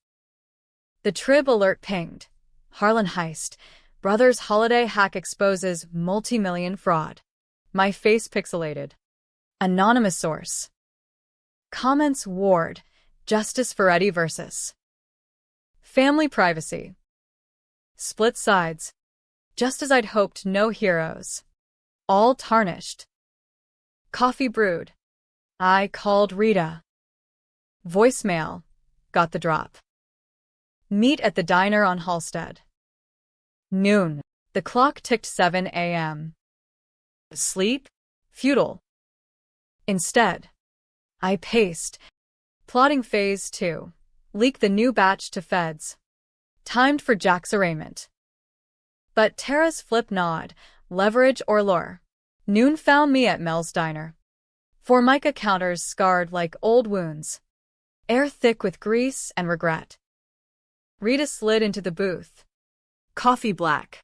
Speaker 1: The trib alert pinged. Harlan heist. Brothers holiday hack exposes multi-million fraud. My face pixelated. Anonymous source. Comments Ward. Justice for Eddie versus. Family privacy. Split sides. Just as I'd hoped, no heroes. All tarnished. Coffee brewed. I called Rita. Voicemail. Got the drop. Meet at the diner on Halstead. Noon. The clock ticked 7 a.m. Sleep? Futile. Instead, I paced. Plotting phase 2. Leak the new batch to feds. Timed for Jack's arraignment. But Tara's flip nod, leverage or lure. Noon found me at Mel's diner. Formica counters scarred like old wounds. Air thick with grease and regret. Rita slid into the booth.
Speaker 2: Coffee black.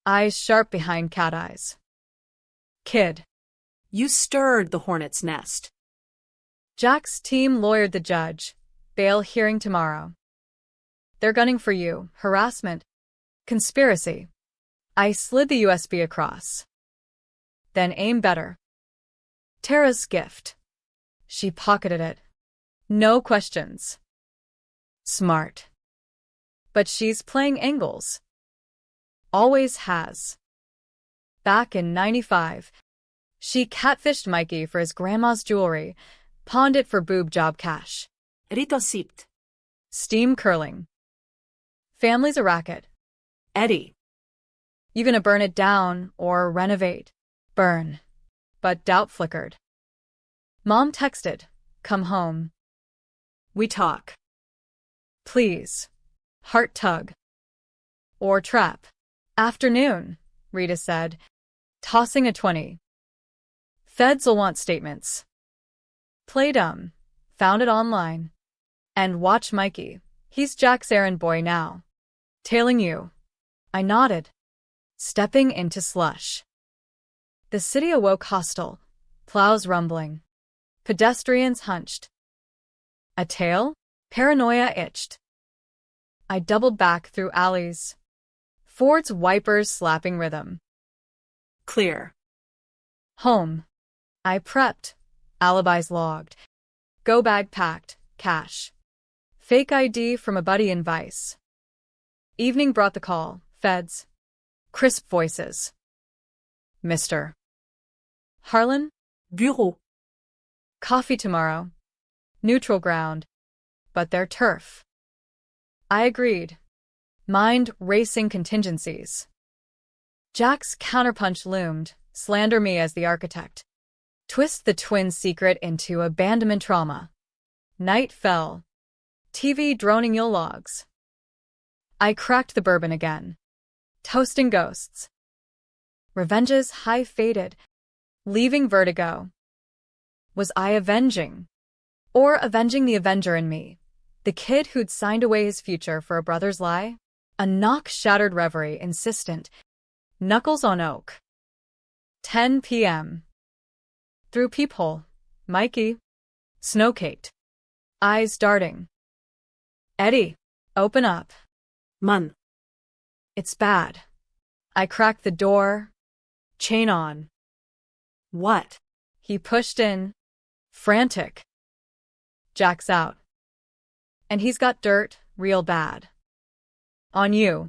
Speaker 1: Eyes sharp behind cat eyes. Kid.
Speaker 2: You stirred the hornet's nest.
Speaker 1: Jack's team lawyered the judge. Bail hearing tomorrow. They're gunning for you. Harassment. Conspiracy. I slid the USB across. Then aim better. Tara's gift. She pocketed it. No questions. Smart. But she's playing angles. Always has. Back in '95, she catfished Mikey for his grandma's jewelry, pawned it for boob job cash.
Speaker 2: Rita sipped.
Speaker 1: Steam curling. Family's a racket.
Speaker 2: Eddie.
Speaker 1: You gonna burn it down or renovate? Burn. But doubt flickered. Mom texted, come home.
Speaker 2: We talk.
Speaker 1: Please. Heart tug. Or trap. Afternoon, Rita said, tossing a 20. Feds'll want statements. Play dumb. Found it online. And watch Mikey. He's Jack's errand boy now. Tailing you. I nodded. Stepping into slush. The city awoke hostile. Plows rumbling. Pedestrians hunched. A tail? Paranoia itched. I doubled back through alleys. Ford's wipers slapping rhythm.
Speaker 2: Clear.
Speaker 1: Home. I prepped. Alibis logged. Go bag packed. Cash. Fake ID from a buddy in Vice. Evening brought the call. Feds. Crisp voices. Mr. Harlan?
Speaker 3: Bureau.
Speaker 1: Coffee tomorrow. Neutral ground. But they're turf. I agreed. Mind racing contingencies. Jack's counterpunch loomed. Slander me as the architect. Twist the twin secret into abandonment trauma. Night fell. TV droning Yule logs. I cracked the bourbon again. Toasting ghosts. Revenge's high faded, leaving vertigo. Was I avenging? Or avenging the Avenger in me? The kid who'd signed away his future for a brother's lie? A knock-shattered reverie, insistent. Knuckles on oak. 10 p.m. Through peephole. Mikey. Snowcaked. Eyes darting. Eddie, open up.
Speaker 3: Man.
Speaker 1: It's bad. I cracked the door. Chain on.
Speaker 3: What?
Speaker 1: He pushed in. Frantic. Jack's out. And he's got dirt, real bad. On you.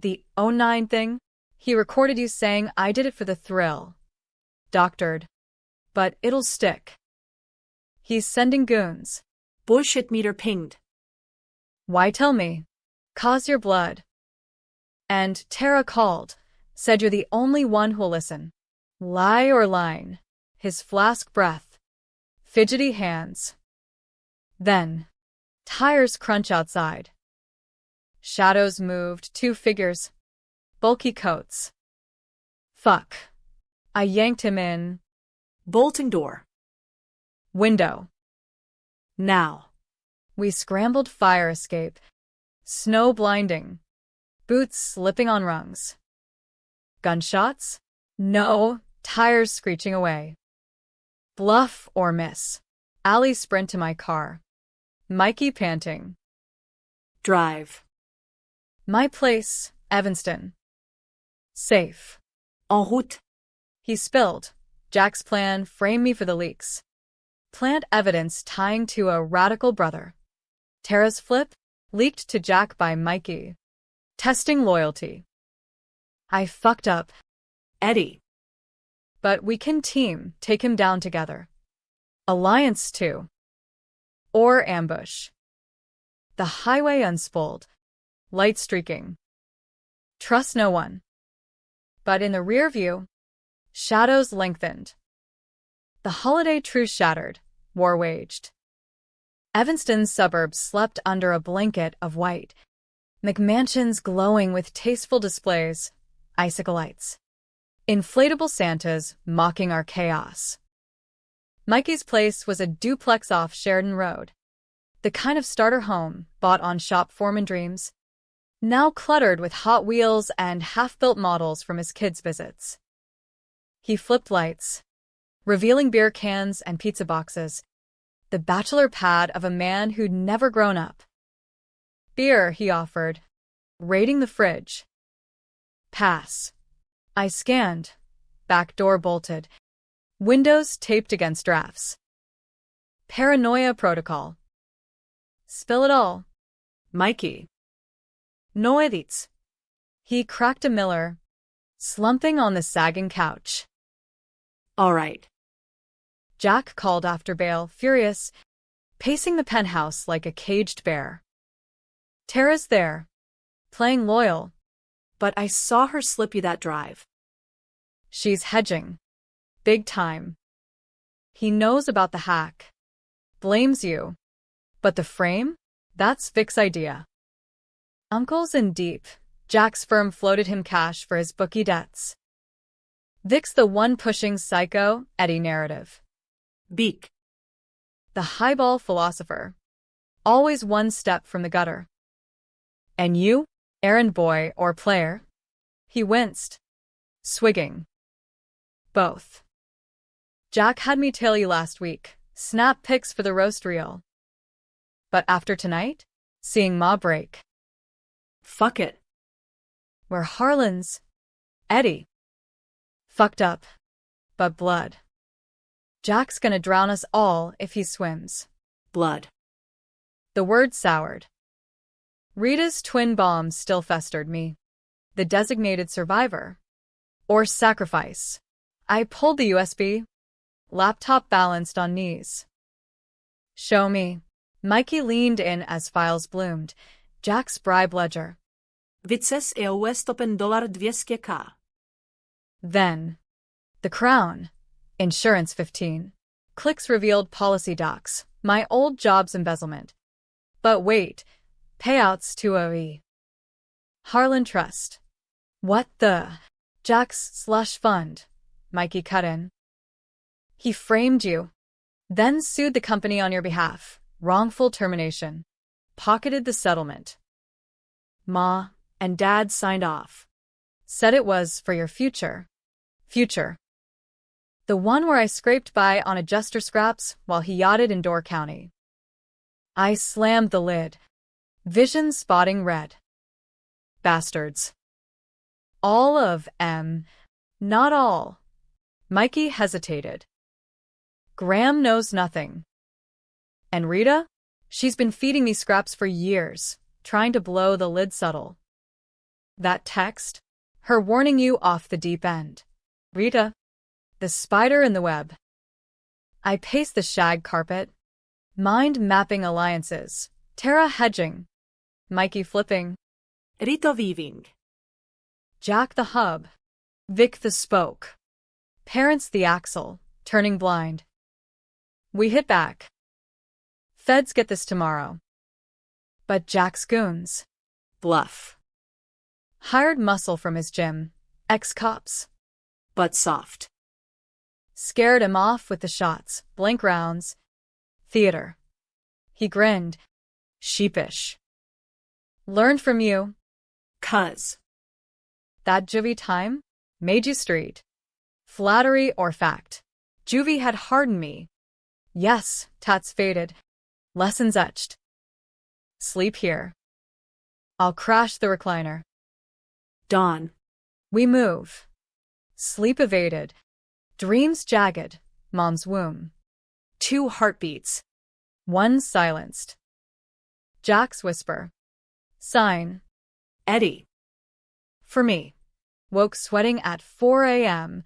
Speaker 1: The '09 thing? He recorded you saying I did it for the thrill. Doctored. But it'll stick. He's sending goons.
Speaker 3: Bullshit meter pinged.
Speaker 1: Why tell me? Cause your blood. And Tara called. Said you're the only one who'll listen. Lie or line. His flask breath. Fidgety hands. Then. Tires crunch outside. Shadows moved, 2 figures. Bulky coats. Fuck. I yanked him in.
Speaker 3: Bolting door.
Speaker 1: Window.
Speaker 3: Now.
Speaker 1: We scrambled fire escape. Snow blinding. Boots slipping on rungs. Gunshots? No. Tires screeching away. Bluff or miss. Allie sprint to my car. Mikey panting.
Speaker 3: Drive.
Speaker 1: My place, Evanston. Safe.
Speaker 3: En route.
Speaker 1: He spilled. Jack's plan framed me for the leaks. Plant evidence tying to a radical brother. Tara's flip leaked to Jack by Mikey. Testing loyalty. I fucked up.
Speaker 3: Eddie.
Speaker 1: But we can team, take him down together. Alliance too. Or ambush. The highway unspooled. Light streaking. Trust no one. But in the rear view, shadows lengthened. The holiday truce shattered, war waged. Evanston's suburbs slept under a blanket of white. McMansions glowing with tasteful displays, icicle lights. Inflatable Santas mocking our chaos. Mikey's place was a duplex off Sheridan Road. The kind of starter home bought on shop foreman dreams. Now cluttered with Hot Wheels and half-built models from his kids' visits. He flipped lights, revealing beer cans and pizza boxes, the bachelor pad of a man who'd never grown up. Beer, he offered, raiding the fridge. Pass. I scanned, back door bolted, windows taped against drafts. Paranoia protocol. Spill it all. Mikey. No edits. He cracked a Miller, slumping on the sagging couch.
Speaker 3: All right.
Speaker 1: Jack called after bail, furious, pacing the penthouse like a caged bear. Tara's there, playing loyal.
Speaker 3: But I saw her slip you that drive.
Speaker 1: She's hedging. Big time. He knows about the hack. Blames you. But the frame? That's Vic's idea. Uncle's in deep. Jack's firm floated him cash for his bookie debts. Vic's the one pushing psycho, Eddie narrative.
Speaker 3: Beak.
Speaker 1: The highball philosopher. Always one step from the gutter. And you, errand boy or player? He winced. Swigging. Both. Jack had me tail you last week. Snap pics for the roast reel. But after tonight? Seeing Ma break.
Speaker 3: Fuck it.
Speaker 1: We're Harlan's. Eddie. Fucked up. But blood. Jack's gonna drown us all if he swims.
Speaker 3: Blood.
Speaker 1: The word soured. Rita's twin bombs still festered me. The designated survivor. Or sacrifice. I pulled the USB. Laptop balanced on knees. Show me. Mikey leaned in as files bloomed. Jack's bribe ledger.
Speaker 3: Vices e $200 200K.
Speaker 1: Then. The crown. Insurance 15. Clicks revealed policy docs. My old job's embezzlement. But wait. Payouts to OE. Harlan Trust. What the? Jack's slush fund. Mikey cut in. He framed you. Then sued the company on your behalf. Wrongful termination. Pocketed the settlement. Ma and Dad signed off. Said it was for your future. Future. The one where I scraped by on adjuster scraps while he yachted in Door County. I slammed the lid. Vision spotting red. Bastards. All of them. Not all. Mikey hesitated. Graham knows nothing. And Rita? She's been feeding me scraps for years, trying to blow the lid subtle. That text? Her warning you off the deep end. Rita? The spider in the web. I paced the shag carpet. Mind mapping alliances. Tara hedging. Mikey flipping.
Speaker 3: Rito weaving.
Speaker 1: Jack the hub. Vic the spoke. Parents the axle, turning blind. We hit back. Feds get this tomorrow. But Jack's goons.
Speaker 3: Bluff.
Speaker 1: Hired muscle from his gym. Ex-cops.
Speaker 3: But soft.
Speaker 1: Scared him off with the shots, blank rounds. Theater. He grinned. Sheepish. Learned from you.
Speaker 3: 'Cause.
Speaker 1: That juvie time? Made you street. Flattery or fact? Juvie had hardened me. Yes, tats faded. Lessons etched. Sleep here. I'll crash the recliner.
Speaker 3: Dawn.
Speaker 1: We move. Sleep evaded. Dreams jagged. Mom's womb.
Speaker 3: 2 heartbeats.
Speaker 1: One silenced. Jack's whisper. Sign.
Speaker 3: Eddie.
Speaker 1: For me. Woke sweating at 4 a.m.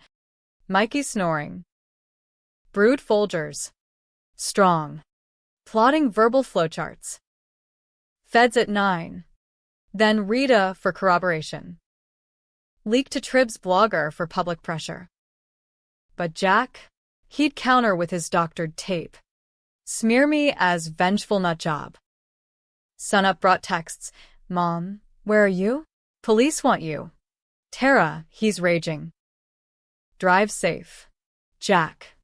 Speaker 1: Mikey snoring. Brewed Folgers. Strong. Plotting verbal flowcharts. Feds at 9. Then Rita for corroboration. Leaked to Trib's blogger for public pressure. But Jack? He'd counter with his doctored tape. Smear me as vengeful nutjob. Sunup brought texts. Mom, where are you? Police want you. Tara, he's raging. Drive safe. Jack.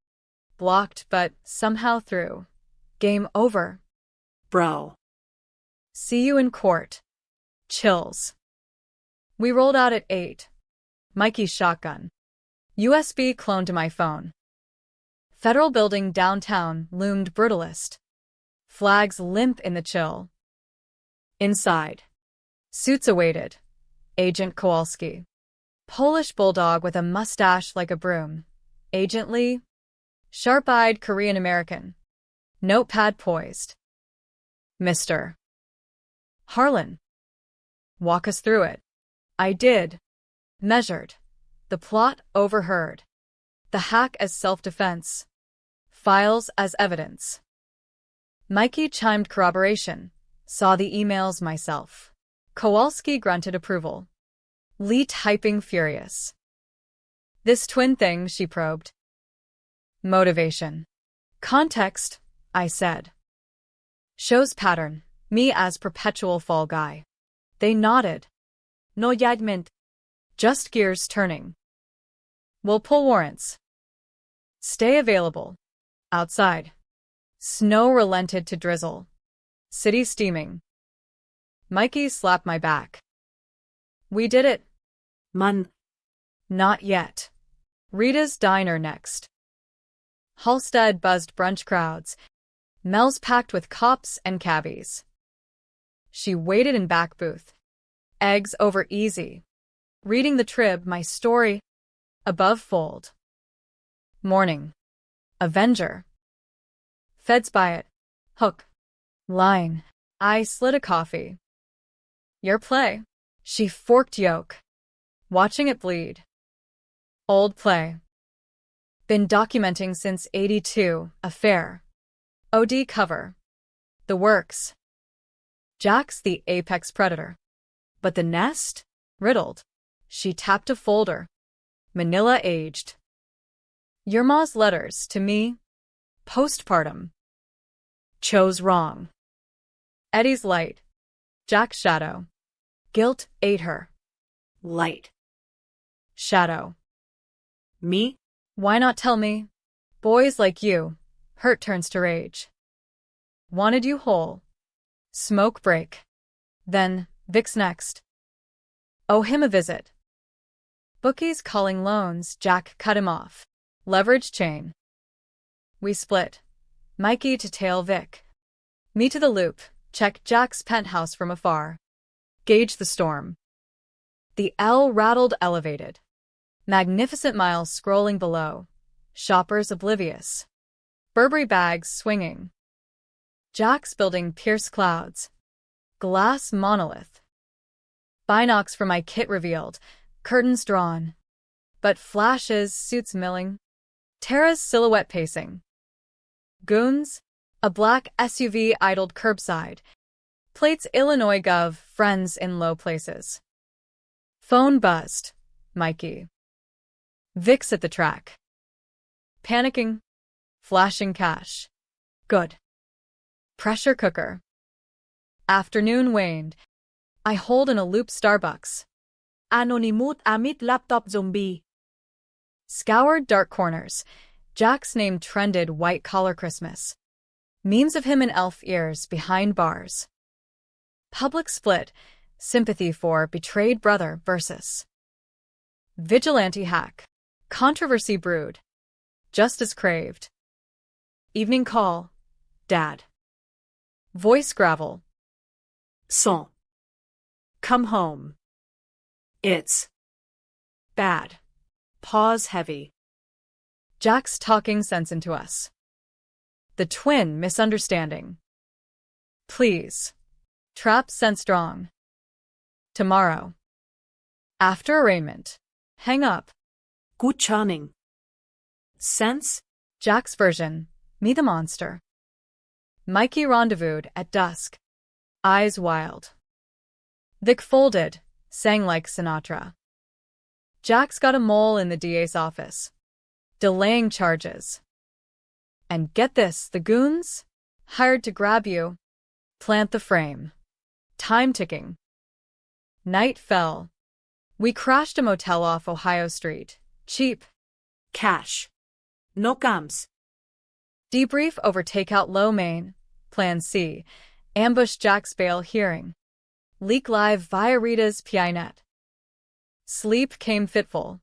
Speaker 1: Blocked but somehow through. Game over.
Speaker 3: Bro.
Speaker 1: See you in court. Chills. We rolled out at 8. Mikey's shotgun. USB cloned to my phone. Federal building downtown loomed brutalist. Flags limp in the chill. Inside. Suits awaited. Agent Kowalski. Polish bulldog with a mustache like a broom. Agent Lee. Sharp-eyed Korean-American. Notepad poised. Mr. Harlan. Walk us through it. I did. Measured. The plot overheard. The hack as self-defense. Files as evidence. Mikey chimed corroboration. Saw the emails myself. Kowalski grunted approval. Lee typing furious. This twin thing, she probed. Motivation. Context, I said. Shows pattern. Me as perpetual fall guy. They nodded. No judgment. Just gears turning. We'll pull warrants. Stay available. Outside. Snow relented to drizzle. City steaming. Mikey slapped my back. We did it.
Speaker 3: Man.
Speaker 1: Not yet. Rita's diner next. Halstead buzzed brunch crowds. Mel's packed with cops and cabbies. She waited in back booth. Eggs over easy. Reading the Trib, my story. Above fold. Morning. Avenger. Feds by it. Hook. Line. I slid a coffee. Your play. She forked yolk. Watching it bleed. Old play. Been documenting since '82, affair. OD cover. The works. Jack's the apex predator. But the nest? Riddled. She tapped a folder. Manila aged. Your ma's letters to me. Postpartum. Chose wrong. Eddie's light. Jack's shadow. Guilt ate her.
Speaker 3: Light.
Speaker 1: Shadow.
Speaker 3: Me?
Speaker 1: Why not tell me? Boys like you. Hurt turns to rage. Wanted you whole. Smoke break. Then, Vic's next. Owe him a visit. Bookies calling loans, Jack cut him off. Leverage chain. We split. Mikey to tail Vic. Me to the loop, check Jack's penthouse from afar. Gauge the storm. The L rattled elevated. Magnificent miles scrolling below. Shoppers oblivious. Burberry bags swinging. Jack's building pierce clouds. Glass monolith. Binocs for my kit revealed. Curtains drawn. But flashes, suits milling. Tara's silhouette pacing. Goons. A black SUV idled curbside. Plates Illinois Gov. Friends in low places. Phone buzzed. Mikey. Vic's at the track. Panicking. Flashing cash. Good. Pressure cooker. Afternoon waned. I hold in a loop Starbucks.
Speaker 3: Anonymut amit laptop zombie.
Speaker 1: Scoured dark corners. Jack's name trended white-collar Christmas. Memes of him in elf ears behind bars. Public split. Sympathy for betrayed brother versus vigilante hack. Controversy brewed. Justice craved. Evening call. Dad. Voice gravel.
Speaker 3: Son. Come home. It's
Speaker 1: Bad.
Speaker 3: pause heavy.
Speaker 1: Jack's talking sense into us. The twin misunderstanding. Please. Trap sense strong. Tomorrow. After arraignment. Hang up.
Speaker 3: Good churning. Sense?
Speaker 1: Jack's version. Me the monster. Mikey rendezvoused at dusk. Eyes wild. Vic folded, sang like Sinatra. Jack's got a mole in the DA's office. Delaying charges. And get this, the goons? Hired to grab you. Plant the frame. Time ticking. Night fell. We crashed a motel off Ohio Street. Cheap.
Speaker 3: Cash. No gums.
Speaker 1: Debrief over takeout low main. Plan C. Ambush Jack's bail hearing. Leak live via Rita's PINet. Sleep came fitful.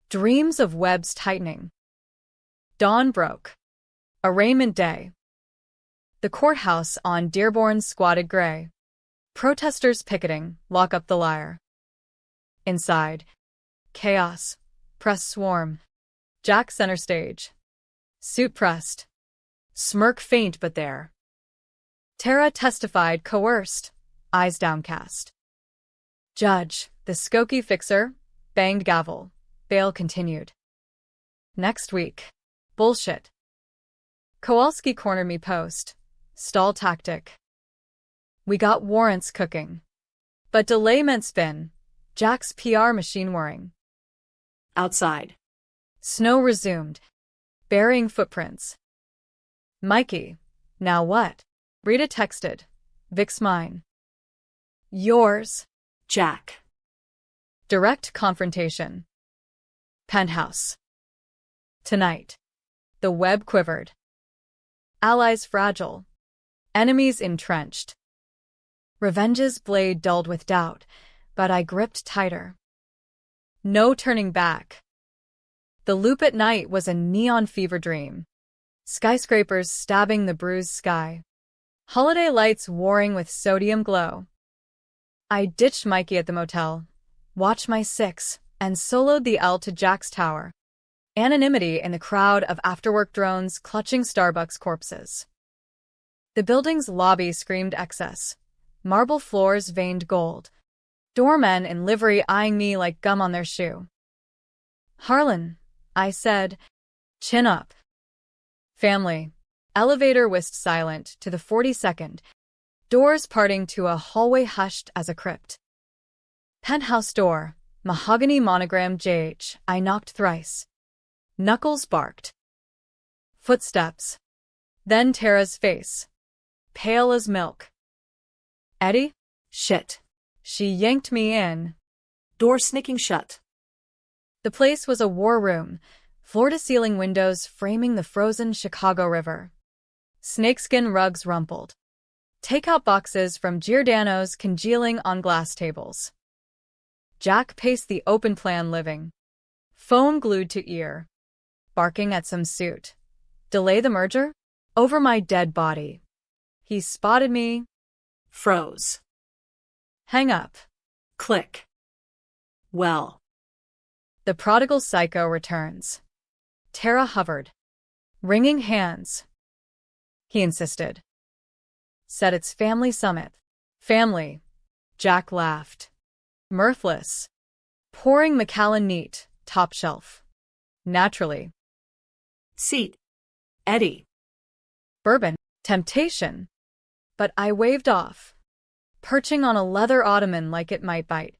Speaker 1: Dreams of webs tightening. Dawn broke. Arraignment day. The courthouse on Dearborn squatted gray. Protesters picketing, lock up the liar. Inside. Chaos. Press swarm. Jack center stage. Suit pressed. Smirk faint but there. Tara testified coerced, eyes downcast. Judge, the Skokie fixer, banged gavel. Bail continued. Next week. Bullshit. Kowalski cornered me post. Stall tactic. We got warrants cooking. But delay meant spin. Jack's PR machine whirring.
Speaker 3: Outside.
Speaker 1: Snow resumed. Burying footprints. Mikey. Now what? Rita texted. Vic's mine. Yours.
Speaker 3: Jack.
Speaker 1: Direct confrontation. Penthouse. Tonight. The web quivered. Allies fragile. Enemies entrenched. Revenge's blade dulled with doubt, but I gripped tighter. No turning back. The loop at night was a neon fever dream. Skyscrapers stabbing the bruised sky. Holiday lights warring with sodium glow. I ditched Mikey at the motel, watched my six, and soloed the L to Jack's tower. Anonymity in the crowd of after-work drones clutching Starbucks corpses. The building's lobby screamed excess. Marble floors veined gold. Doormen in livery eyeing me like gum on their shoe. "Harlan," I said, "chin up." Family. Elevator whisked silent to the 42nd, doors parting to a hallway hushed as a crypt. Penthouse door, mahogany monogram JH, I knocked thrice. Knuckles barked. Footsteps. Then Tara's face. Pale as milk. "Eddie?"
Speaker 3: Shit.
Speaker 1: She yanked me in.
Speaker 3: Door snicking shut.
Speaker 1: The place was a war room, floor-to-ceiling windows framing the frozen Chicago River. Snakeskin rugs rumpled. Takeout boxes from Giordano's congealing on glass tables. Jack paced the open-plan living. Phone glued to ear. Barking at some suit. Delay the merger? Over my dead body. He spotted me.
Speaker 3: Froze.
Speaker 1: Hang up.
Speaker 3: Click. Well.
Speaker 1: The prodigal psycho returns. Tara hovered. Wringing hands. He insisted. Said it's family summit. Family. Jack laughed. Mirthless. Pouring Macallan neat, top shelf. Naturally.
Speaker 3: Seat. Eddie.
Speaker 1: Bourbon. Temptation. But I waved off. Perching on a leather ottoman like it might bite.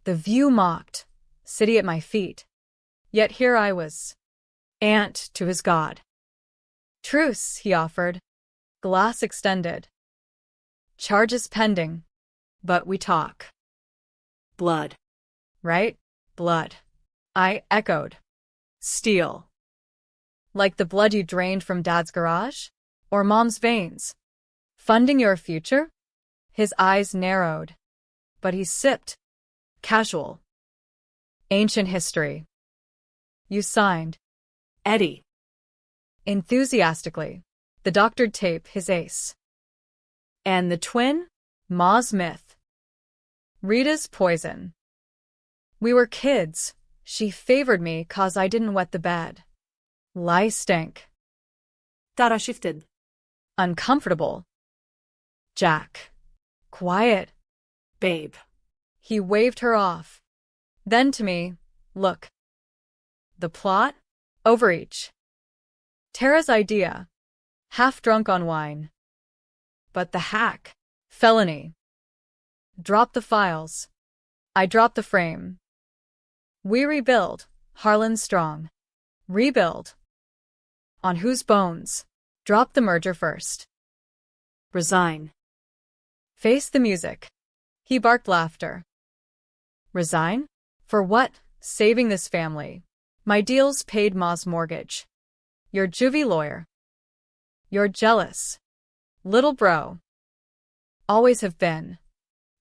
Speaker 1: The view mocked. City at my feet. Yet here I was. Ant to his god. Truce, he offered. Glass extended. Charges pending. But we talk.
Speaker 3: Blood.
Speaker 1: Right? Blood. I echoed. Steel. Like the blood you drained from Dad's garage? Or Mom's veins? Funding your future? His eyes narrowed. But he sipped. Casual. Ancient history. You signed.
Speaker 3: Eddie.
Speaker 1: Enthusiastically. The doctored tape, his ace. And the twin? Ma's myth. Rita's poison. We were kids. She favored me 'cause I didn't wet the bed. Lie stank.
Speaker 3: Tara shifted.
Speaker 1: Uncomfortable. Jack. Quiet.
Speaker 3: Babe.
Speaker 1: He waved her off. Then to me, look. The plot? Overreach. Tara's idea. Half drunk on wine. But the hack. Felony. Drop the files. I dropped the frame. We rebuild. Harlan strong. Rebuild. On whose bones? Drop the merger first.
Speaker 3: Resign.
Speaker 1: Face the music. He barked laughter. Resign? For what? Saving this family. My deals paid Ma's mortgage. Your juvie lawyer. You're jealous. Little bro. Always have been.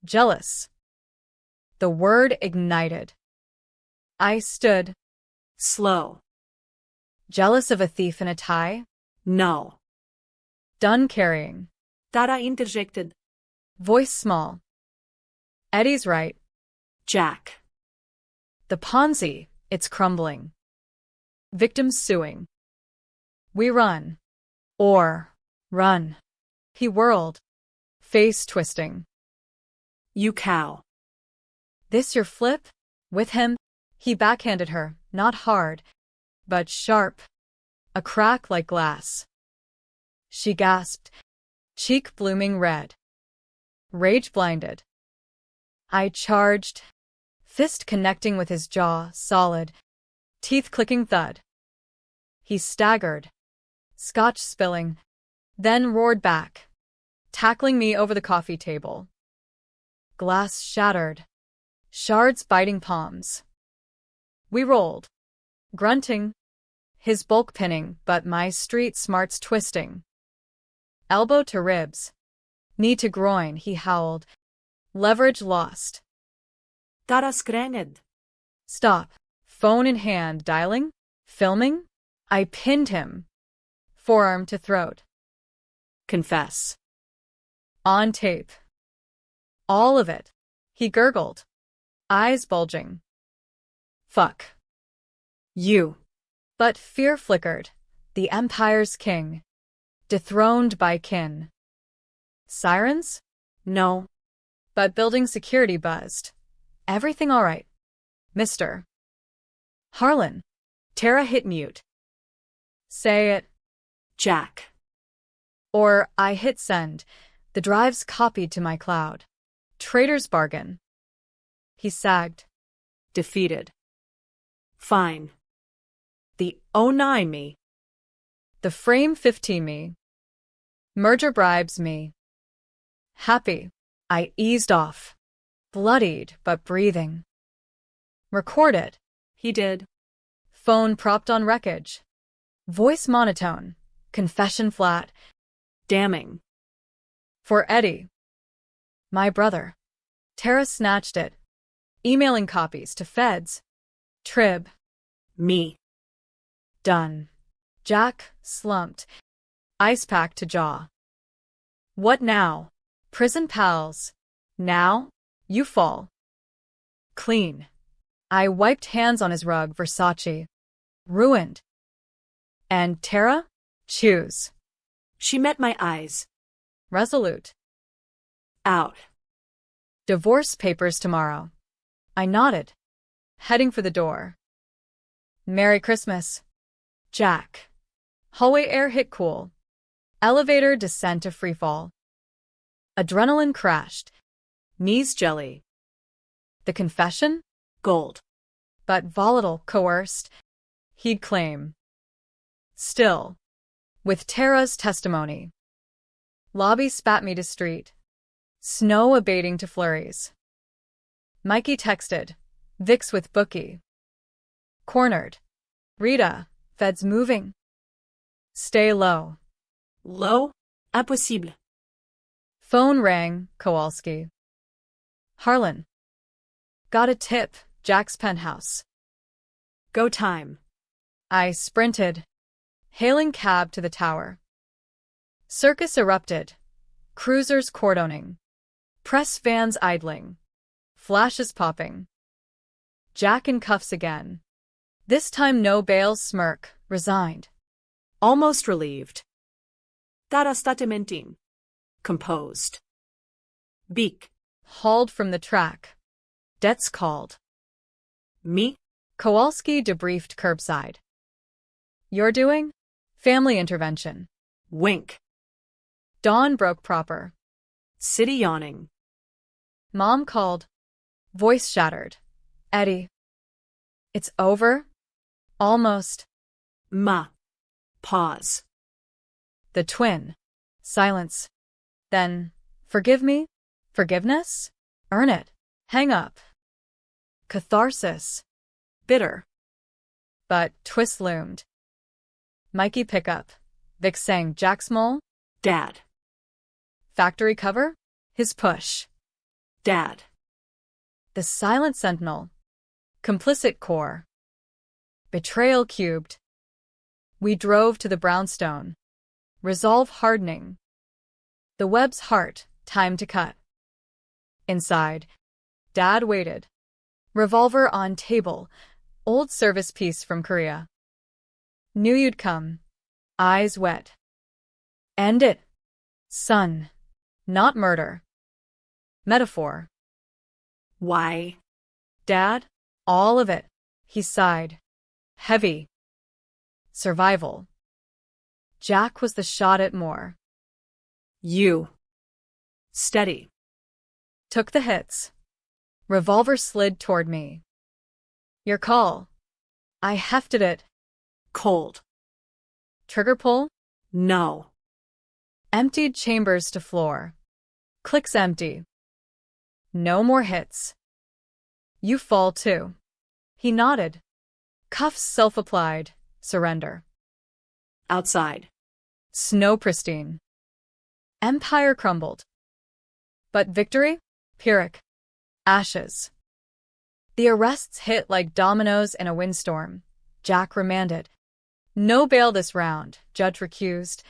Speaker 1: Jealous. The word ignited. I stood.
Speaker 3: Slow.
Speaker 1: Jealous of a thief in a tie?
Speaker 3: No.
Speaker 1: Done carrying.
Speaker 3: Tara interjected.
Speaker 1: Voice small. Eddie's right.
Speaker 3: Jack.
Speaker 1: The Ponzi, it's crumbling. Victims suing. We run. Or run. He whirled. Face twisting.
Speaker 3: You cow.
Speaker 1: This your flip? With him? He backhanded her, not hard, but sharp. A crack like glass. She gasped, cheek blooming red. Rage blinded. I charged, fist connecting with his jaw, solid, teeth clicking thud. He staggered, scotch spilling, then roared back, tackling me over the coffee table. Glass shattered, shards biting palms. We rolled, grunting, his bulk pinning but my street smarts twisting. Elbow to ribs, knee to groin, he howled. Leverage lost.
Speaker 3: Tara skräned.
Speaker 1: Stop. Phone in hand, dialing? Filming? I pinned him. Forearm to throat. Confess. On tape. All of it. He gurgled. Eyes bulging. Fuck. You. But fear flickered. The empire's king. Dethroned by kin. Sirens?
Speaker 3: No.
Speaker 1: But building security buzzed. Everything all right, Mr. Harlan.
Speaker 2: Tara hit mute.
Speaker 1: Say it.
Speaker 3: Jack.
Speaker 1: Or I hit send. The drive's copied to my cloud. Trader's bargain. He sagged.
Speaker 3: Defeated. Fine.
Speaker 2: The 09 me.
Speaker 1: The frame 15 me. Merger bribes me. Happy. I eased off. Bloodied but breathing. Record it.
Speaker 3: He did.
Speaker 1: Phone propped on wreckage. Voice monotone. Confession flat.
Speaker 3: Damning.
Speaker 1: For Eddie. My brother. Tara snatched it. Emailing copies to feds. Trib.
Speaker 3: Me.
Speaker 1: Done. Jack slumped. Ice pack to jaw. What now? Prison pals. Now? You fall. Clean. I wiped hands on his rug, Versace. Ruined. And Tara? Choose.
Speaker 3: She met my eyes.
Speaker 1: Resolute.
Speaker 3: Out.
Speaker 1: Divorce papers tomorrow. I nodded. Heading for the door. Merry Christmas. Jack. Hallway air hit cool. Elevator descent to freefall. Adrenaline crashed. Knees jelly. The confession?
Speaker 3: Gold.
Speaker 1: But volatile, coerced. He'd claim. Still. With Tara's testimony. Lobby spat me to street. Snow abating to flurries. Mikey texted. Vix with bookie. Cornered. Rita, feds moving. Stay low.
Speaker 3: Low? Impossible.
Speaker 1: Phone rang, Kowalski. Harlan. Got a tip, Jack's penthouse.
Speaker 3: Go time.
Speaker 1: I sprinted. Hailing cab to the tower. Circus erupted. Cruisers cordoning. Press vans idling. Flashes popping. Jack in cuffs again. This time no bail, smirk, resigned.
Speaker 3: Almost relieved. Tara state mentindo. Composed. Beak.
Speaker 1: Hauled from the track. Debts called.
Speaker 3: Me?
Speaker 1: Kowalski debriefed curbside. You're doing? Family intervention.
Speaker 3: Wink.
Speaker 1: Dawn broke proper.
Speaker 3: City yawning.
Speaker 1: Mom called. Voice shattered. Eddie. It's over? Almost.
Speaker 3: Ma. Pause.
Speaker 1: The twin. Silence. Then, forgive me? Forgiveness? Earn it. Hang up. Catharsis. Bitter. But twist loomed. Mikey pickup. Vic sang Jack Small.
Speaker 3: Dad.
Speaker 1: Factory cover. His push.
Speaker 3: Dad.
Speaker 1: The silent sentinel. Complicit core. Betrayal cubed. We drove to the brownstone. Resolve hardening. The web's heart, time to cut. Inside. Dad waited. Revolver on table. Old service piece from Korea. Knew you'd come. Eyes wet. End it. Son. Not murder. Metaphor.
Speaker 3: Why?
Speaker 1: Dad? All of it. He sighed. Heavy. Survival. Jack was the shot at more.
Speaker 3: You. Steady.
Speaker 1: Took the hits. Revolver slid toward me. Your call. I hefted it.
Speaker 3: Cold.
Speaker 1: Trigger pull?
Speaker 3: No.
Speaker 1: Emptied chambers to floor. Clicks empty. No more hits. You fall too. He nodded. Cuffs self-applied. Surrender.
Speaker 3: Outside.
Speaker 1: Snow pristine. Empire crumbled. But victory? Pyrrhic. Ashes. The arrests hit like dominoes in a windstorm. Jack remanded. No bail this round, judge recused.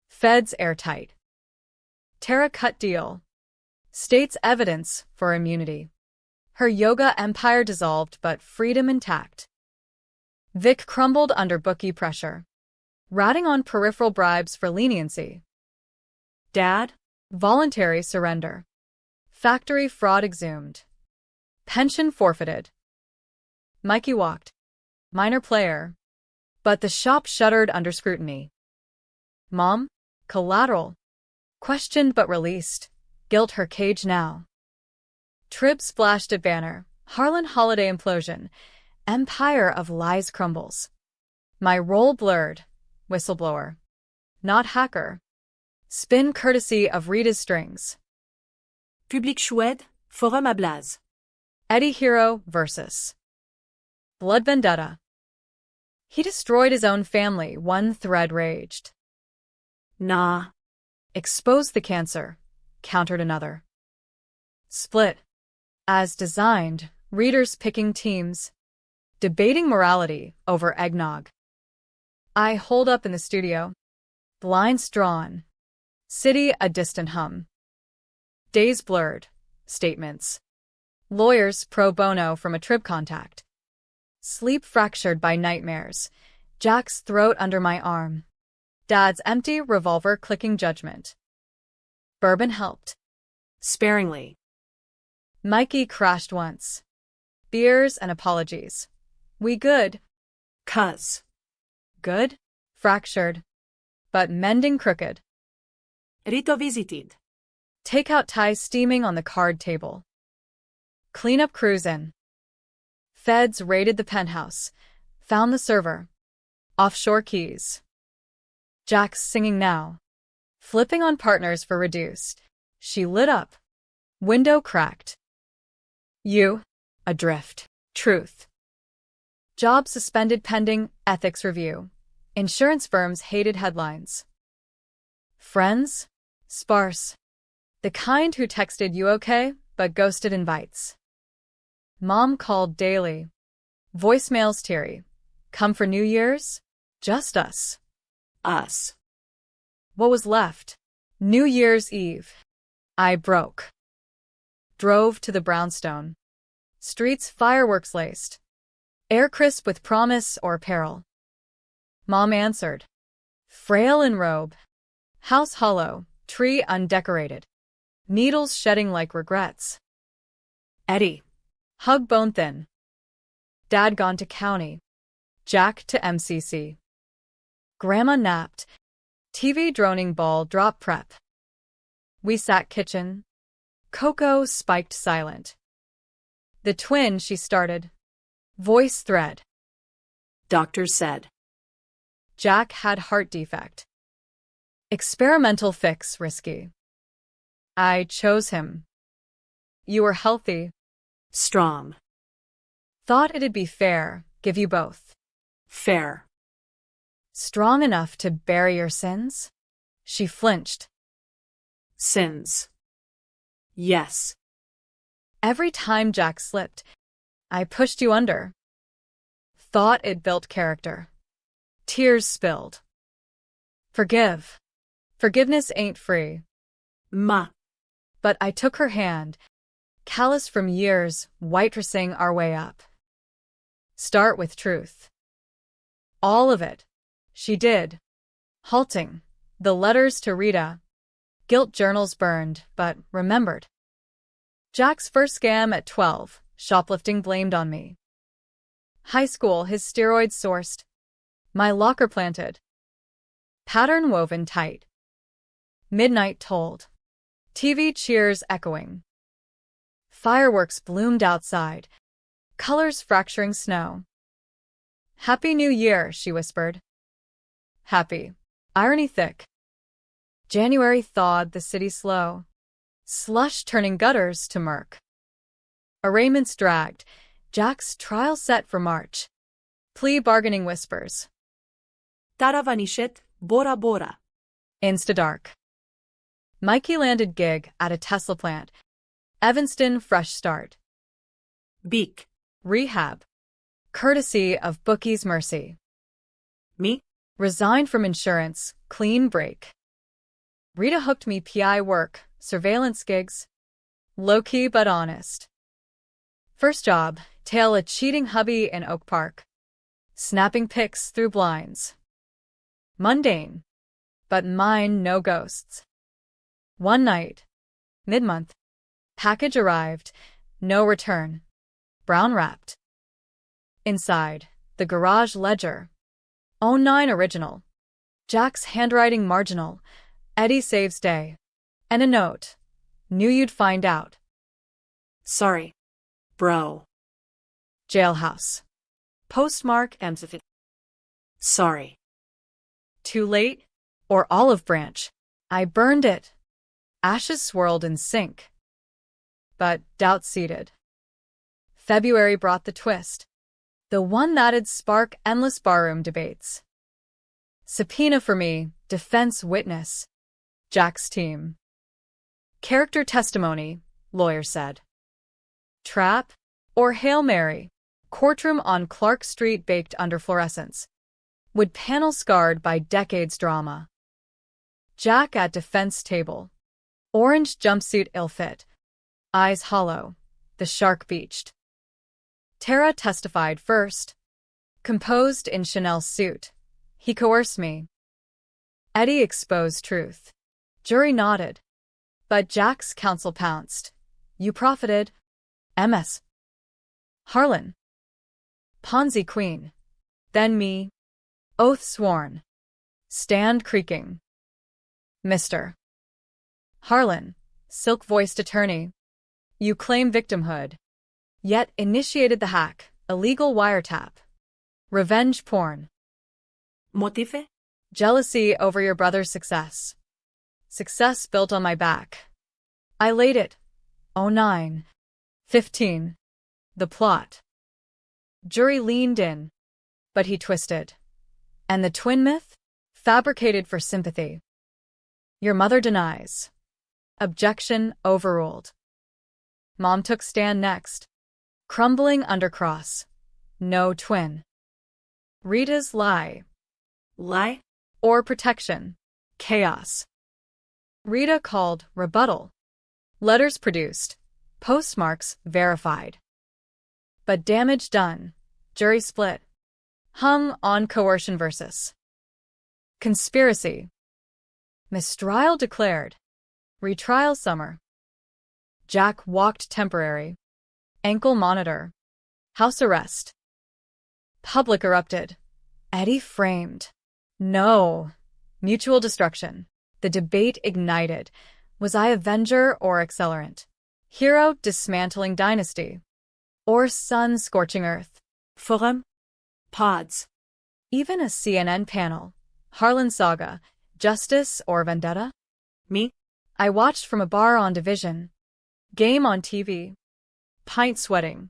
Speaker 1: Feds airtight. Tara cut deal. State's evidence for immunity. Her yoga empire dissolved but freedom intact. Vic crumbled under bookie pressure, ratting on peripheral bribes for leniency.
Speaker 3: Dad?
Speaker 1: Voluntary surrender. Factory fraud exhumed. Pension forfeited. Mikey walked. Minor player. But the shop shuddered under scrutiny. Mom? Collateral. Questioned but released. Guilt her cage now. Trib splashed at banner. Harlan Holiday implosion. Empire of lies crumbles. My role blurred. Whistleblower. Not hacker. Spin courtesy of Rita's strings.
Speaker 3: Public chouette, forum à Blaze.
Speaker 1: Eddie Hero versus Blood Vendetta. He destroyed his own family, one thread raged.
Speaker 3: Nah.
Speaker 1: Exposed the cancer, countered another. Split. As designed, readers picking teams, debating morality over eggnog. I holed up in the studio, blinds drawn, city a distant hum. Days blurred, statements. Lawyers pro bono from a Trib contact. Sleep fractured by nightmares, Jack's throat under my arm. Dad's empty revolver clicking judgment. Bourbon helped.
Speaker 3: Sparingly.
Speaker 1: Mikey crashed once. Beers and apologies. We good.
Speaker 3: Cuz.
Speaker 1: Good? Fractured. But mending crooked.
Speaker 3: Rito visited.
Speaker 1: Takeout ties steaming on the card table. Cleanup crews in. Feds raided the penthouse. Found the server. Offshore keys. Jack's singing now. Flipping on partners for reduced. She lit up. Window cracked. You. Adrift. Truth. Job suspended pending ethics review. Insurance firms hated headlines. Friends? Sparse. The kind who texted you okay, but ghosted invites. Mom called daily. Voicemails teary. Come for New Year's? Just us.
Speaker 3: Us.
Speaker 1: What was left? New Year's Eve. I broke. Drove to the brownstone. Streets fireworks laced. Air crisp with promise or peril. Mom answered. Frail in robe. House hollow, tree undecorated. Needles shedding like regrets.
Speaker 3: Eddie.
Speaker 1: Hug bone thin. Dad gone to county. Jack to MCC. Grandma napped. TV droning ball drop prep. We sat kitchen. Coco spiked silent. The twin she started. Voice thread.
Speaker 3: Doctors said.
Speaker 1: Jack had heart defect. Experimental fix risky. I chose him. You were healthy.
Speaker 3: Strong.
Speaker 1: Thought it'd be fair, give you both.
Speaker 3: Fair.
Speaker 1: Strong enough to bury your sins? She flinched.
Speaker 3: Sins. Yes.
Speaker 1: Every time Jack slipped, I pushed you under. Thought it built character. Tears spilled. Forgive. Forgiveness ain't free.
Speaker 3: Ma.
Speaker 1: But I took her hand, callous from years, waitressing our way up. Start with truth. All of it. She did. Halting. The letters to Rita. Guilt journals burned, but remembered. Jack's first scam at 12, shoplifting blamed on me. High school, his steroids sourced. My locker planted. Pattern woven tight. Midnight tolled. TV cheers echoing. Fireworks bloomed outside. Colors fracturing snow. Happy New Year, she whispered. Happy. Irony thick. January thawed the city slow. Slush turning gutters to murk. Arraignments dragged. Jack's trial set for March. Plea bargaining whispers.
Speaker 3: Tara vanishet, Bora Bora.
Speaker 1: Instadark. Mikey landed gig at a Tesla plant. Evanston fresh start.
Speaker 3: Beak.
Speaker 1: Rehab. Courtesy of Bookie's mercy.
Speaker 3: Me?
Speaker 1: Resigned from insurance, clean break. Rita hooked me PI work, surveillance gigs. Low-key but honest. First job, tail a cheating hubby in Oak Park. snapping pics through blinds. Mundane, but mine no ghosts. One night, mid-month, package arrived, no return, brown wrapped. Inside, the garage ledger. '09 original. Jack's handwriting marginal. Eddie saves day. And a note. Knew you'd find out.
Speaker 3: Sorry. Bro.
Speaker 1: Jailhouse.
Speaker 3: Postmark empathy. Sorry.
Speaker 1: Too late? Or olive branch. I burned it. Ashes swirled in sink. But doubt seeded. February brought the twist. The one that'd spark endless barroom debates. Subpoena for me, defense witness. Jack's team. Character testimony, lawyer said. Trap? Or Hail Mary? Courtroom on Clark Street baked under fluorescence. Would panel scarred by decades drama. Jack at defense table. Orange jumpsuit ill-fit. Eyes hollow. The shark beached. Tara testified first. Composed in Chanel suit. He coerced me. Eddie exposed truth. Jury nodded. But Jack's counsel pounced. You profited. MS. Harlan. Ponzi queen. Then me. Oath sworn. Stand creaking. Mr. Harlan, silk-voiced attorney. You claim victimhood. Yet initiated the hack, illegal wiretap. Revenge porn.
Speaker 3: Motive?
Speaker 1: Jealousy over your brother's success. Success built on my back. I laid it. '09. 15. The plot. Jury leaned in. But he twisted. And the twin myth? Fabricated for sympathy. Your mother denies. Objection overruled. Mom took stand next. Crumbling under cross. No twin. Rita's lie.
Speaker 3: Lie?
Speaker 1: Or protection. Chaos. Rita called rebuttal. Letters produced. Postmarks verified. But damage done. Jury split. Hung on coercion versus conspiracy. Mistrial declared. Retrial summer. Jack walked temporary. Ankle monitor. House arrest. Public erupted. Eddie framed. No. Mutual destruction. The debate ignited. Was I avenger or accelerant? Hero dismantling dynasty. Or sun scorching earth?
Speaker 3: Forum? Pods.
Speaker 1: Even a CNN panel. Harlan saga. Justice or vendetta?
Speaker 3: Me?
Speaker 1: I watched from a bar on Division. Game on TV. Pint sweating.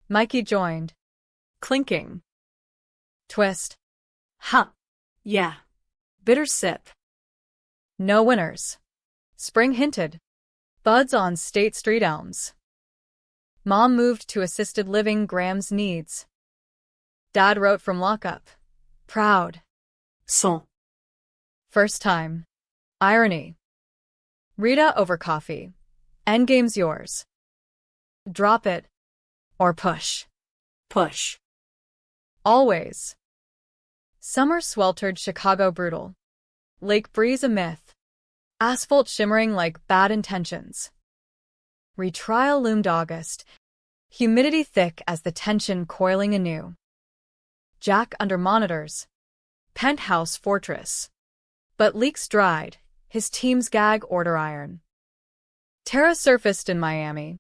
Speaker 1: Mikey joined. Clinking. Twist.
Speaker 3: Ha. Yeah. Bitter sip.
Speaker 1: No winners. Spring hinted. Buds on State Street elms. Mom moved to assisted living Graham's needs. Dad wrote from lockup. Proud.
Speaker 3: Son.
Speaker 1: First time. Irony. Rita over coffee. Endgame's yours. Drop it. Or push.
Speaker 3: Push.
Speaker 1: Always. Summer sweltered Chicago brutal. Lake breeze a myth. Asphalt shimmering like bad intentions. Retrial loomed August. Humidity thick as the tension coiling anew. Jack under monitors. Penthouse fortress. But leaks dried. His team's gag order iron. Tara surfaced in Miami.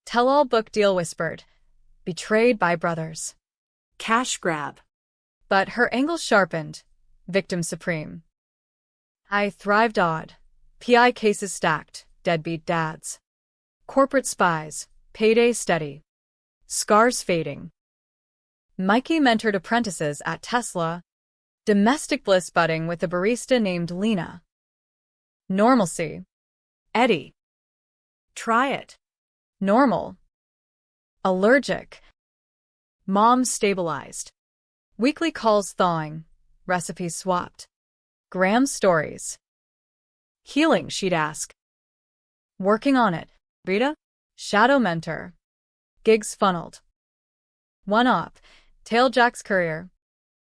Speaker 1: Tell-all book deal whispered. Betrayed by brothers.
Speaker 3: Cash grab.
Speaker 1: But her angle sharpened. Victim supreme. I thrived odd. PI cases stacked. Deadbeat dads. Corporate spies. Payday steady. Scars fading. Mikey mentored apprentices at Tesla. Domestic bliss budding with a barista named Lena. Normalcy. Eddie.
Speaker 3: Try it.
Speaker 1: Normal. Allergic. Mom stabilized. Weekly calls thawing. Recipes swapped. Graham's stories. Healing, she'd ask. Working on it. Rita? Shadow mentor. Gigs funneled. One op. Tail Jack's courier.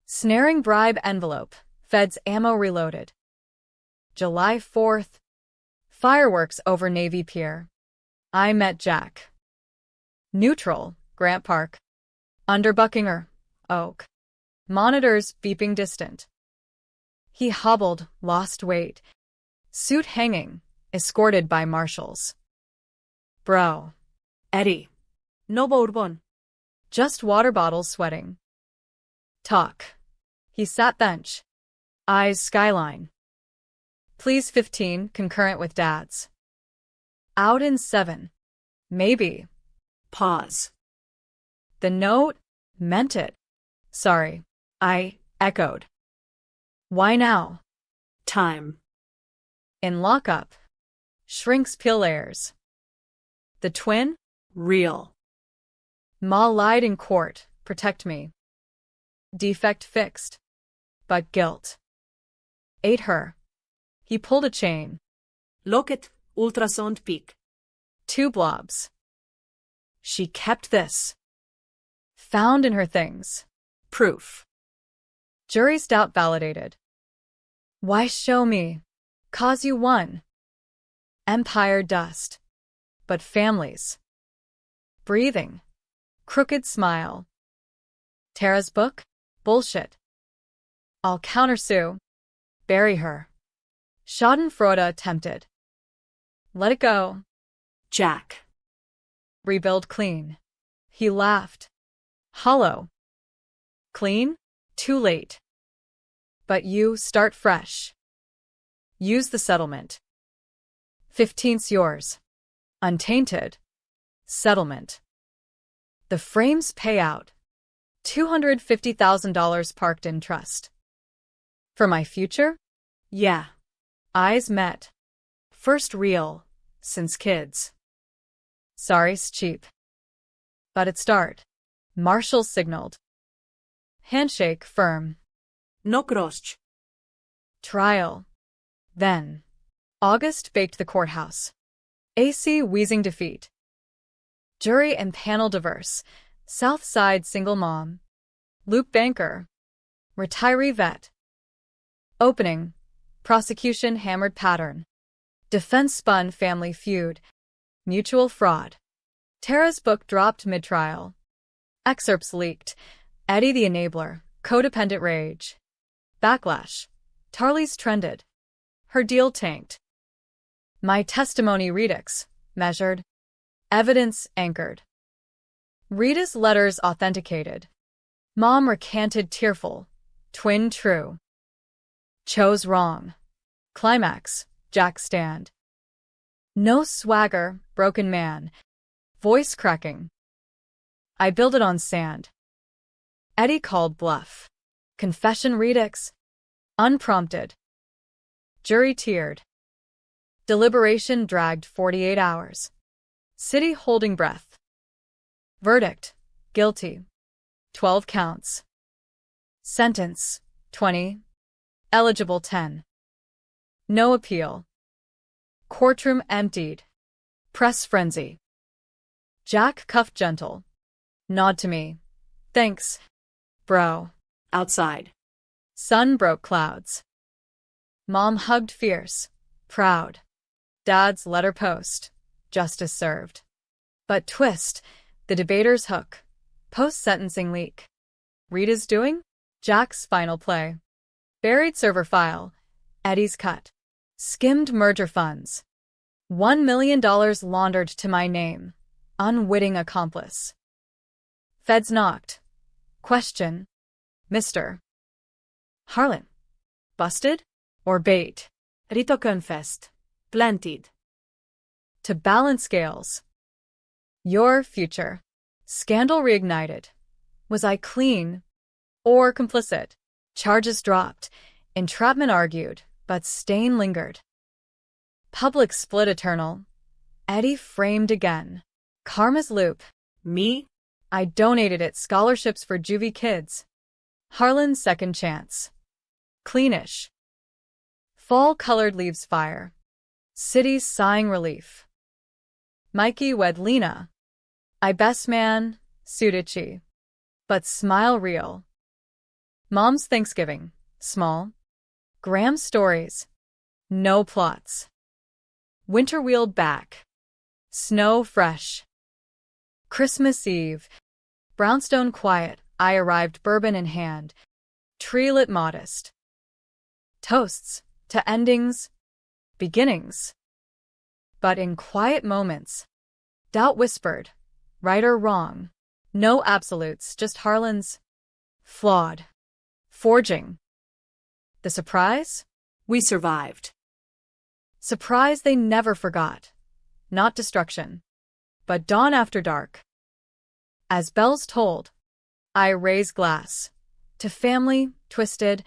Speaker 1: Snaring bribe envelope. Feds ammo reloaded. July 4th. Fireworks over Navy Pier. I met Jack. Neutral, Grant Park. Under Buckinger, Oak. Monitors beeping distant. He hobbled, lost weight. Suit hanging, escorted by marshals. Bro.
Speaker 3: Eddie. No bourbon.
Speaker 1: Just water bottles sweating. Talk. He sat bench. Eyes skyline. Please 15, concurrent with dad's. Out in 7. Maybe.
Speaker 3: Pause.
Speaker 1: The note meant it. Sorry. I echoed. Why now?
Speaker 3: Time.
Speaker 1: In lockup. Shrinks peel layers. The twin?
Speaker 3: Real.
Speaker 1: Ma lied in court. Protect me. Defect fixed. But guilt. Ate her. He pulled a chain.
Speaker 3: Locket. Ultrasound peak.
Speaker 1: 2 blobs. She kept this. Found in her things.
Speaker 3: Proof.
Speaker 1: Jury's doubt validated. Why show me? Cause you won. Empire dust. But families. Breathing. Crooked smile. Tara's book? Bullshit. I'll countersue. Bury her. Schadenfreude tempted. Let it go.
Speaker 3: Jack.
Speaker 1: Rebuild clean. He laughed. Hollow. Clean? Too late. But you start fresh. Use the settlement. 15's yours. Untainted. Settlement. The frame's payout. $250,000 parked in trust. For my future?
Speaker 3: Yeah.
Speaker 1: Eyes met. First real, since kids. Sorry's cheap. But it start. Marshal signaled. Handshake firm.
Speaker 3: No cross.
Speaker 1: Trial. Then. August baked the courthouse. AC wheezing defeat. Jury and panel diverse. South Side single mom. Luke banker. Retiree vet. Opening. Prosecution hammered pattern. Defense spun family feud. Mutual fraud. Tara's book dropped mid-trial. Excerpts leaked. Eddie the enabler. Codependent rage. Backlash. Tarly's trended. Her deal tanked. My testimony redux. Measured. Evidence anchored. Rita's letters authenticated. Mom recanted tearful. Twin true. Chose wrong. Climax. Jack stand. No swagger, broken man. Voice cracking. I built it on sand. Eddie called bluff. Confession redux. Unprompted. Jury teared. Deliberation dragged 48 hours. City holding breath. Verdict. Guilty. 12 counts. Sentence. 20. Eligible 10. No appeal. Courtroom emptied. Press frenzy. Jack cuffed gentle. Nod to me. Thanks. Bro.
Speaker 3: Outside.
Speaker 1: Sun broke clouds. Mom hugged fierce. Proud. Dad's letter post. Justice served. But twist. The debater's hook. Post-sentencing leak. Rita's doing? Jack's final play. Buried server file. Eddie's cut. Skimmed merger funds. $1 million laundered to my name. Unwitting accomplice. Feds knocked. Question. Mr. Harlan. Busted? Or bait?
Speaker 3: Rito confessed. Planted.
Speaker 1: To balance scales. Your future. Scandal reignited. Was I clean? Or complicit? Charges dropped. Entrapment argued, but stain lingered. Public split eternal. Eddie framed again. Karma's loop.
Speaker 3: Me?
Speaker 1: I donated it scholarships for juvie kids. Harlan's second chance. Cleanish. Fall-colored leaves fire. Cities sighing relief. Mikey wed Lena. I best man, Sudici. but smile real. Mom's Thanksgiving, small. Graham's stories, no plots. Winter wheeled back, snow fresh. Christmas Eve, brownstone quiet, I arrived bourbon in hand, tree lit modest. Toasts to endings, beginnings. But in quiet moments, doubt whispered, right or wrong. No absolutes, just Harlan's flawed. Forging. The surprise?
Speaker 3: We survived.
Speaker 1: Surprise they never forgot. Not destruction, but dawn after dark. As bells tolled, I raise glass. To family, twisted,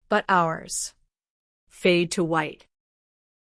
Speaker 1: but ours.
Speaker 3: Fade to white.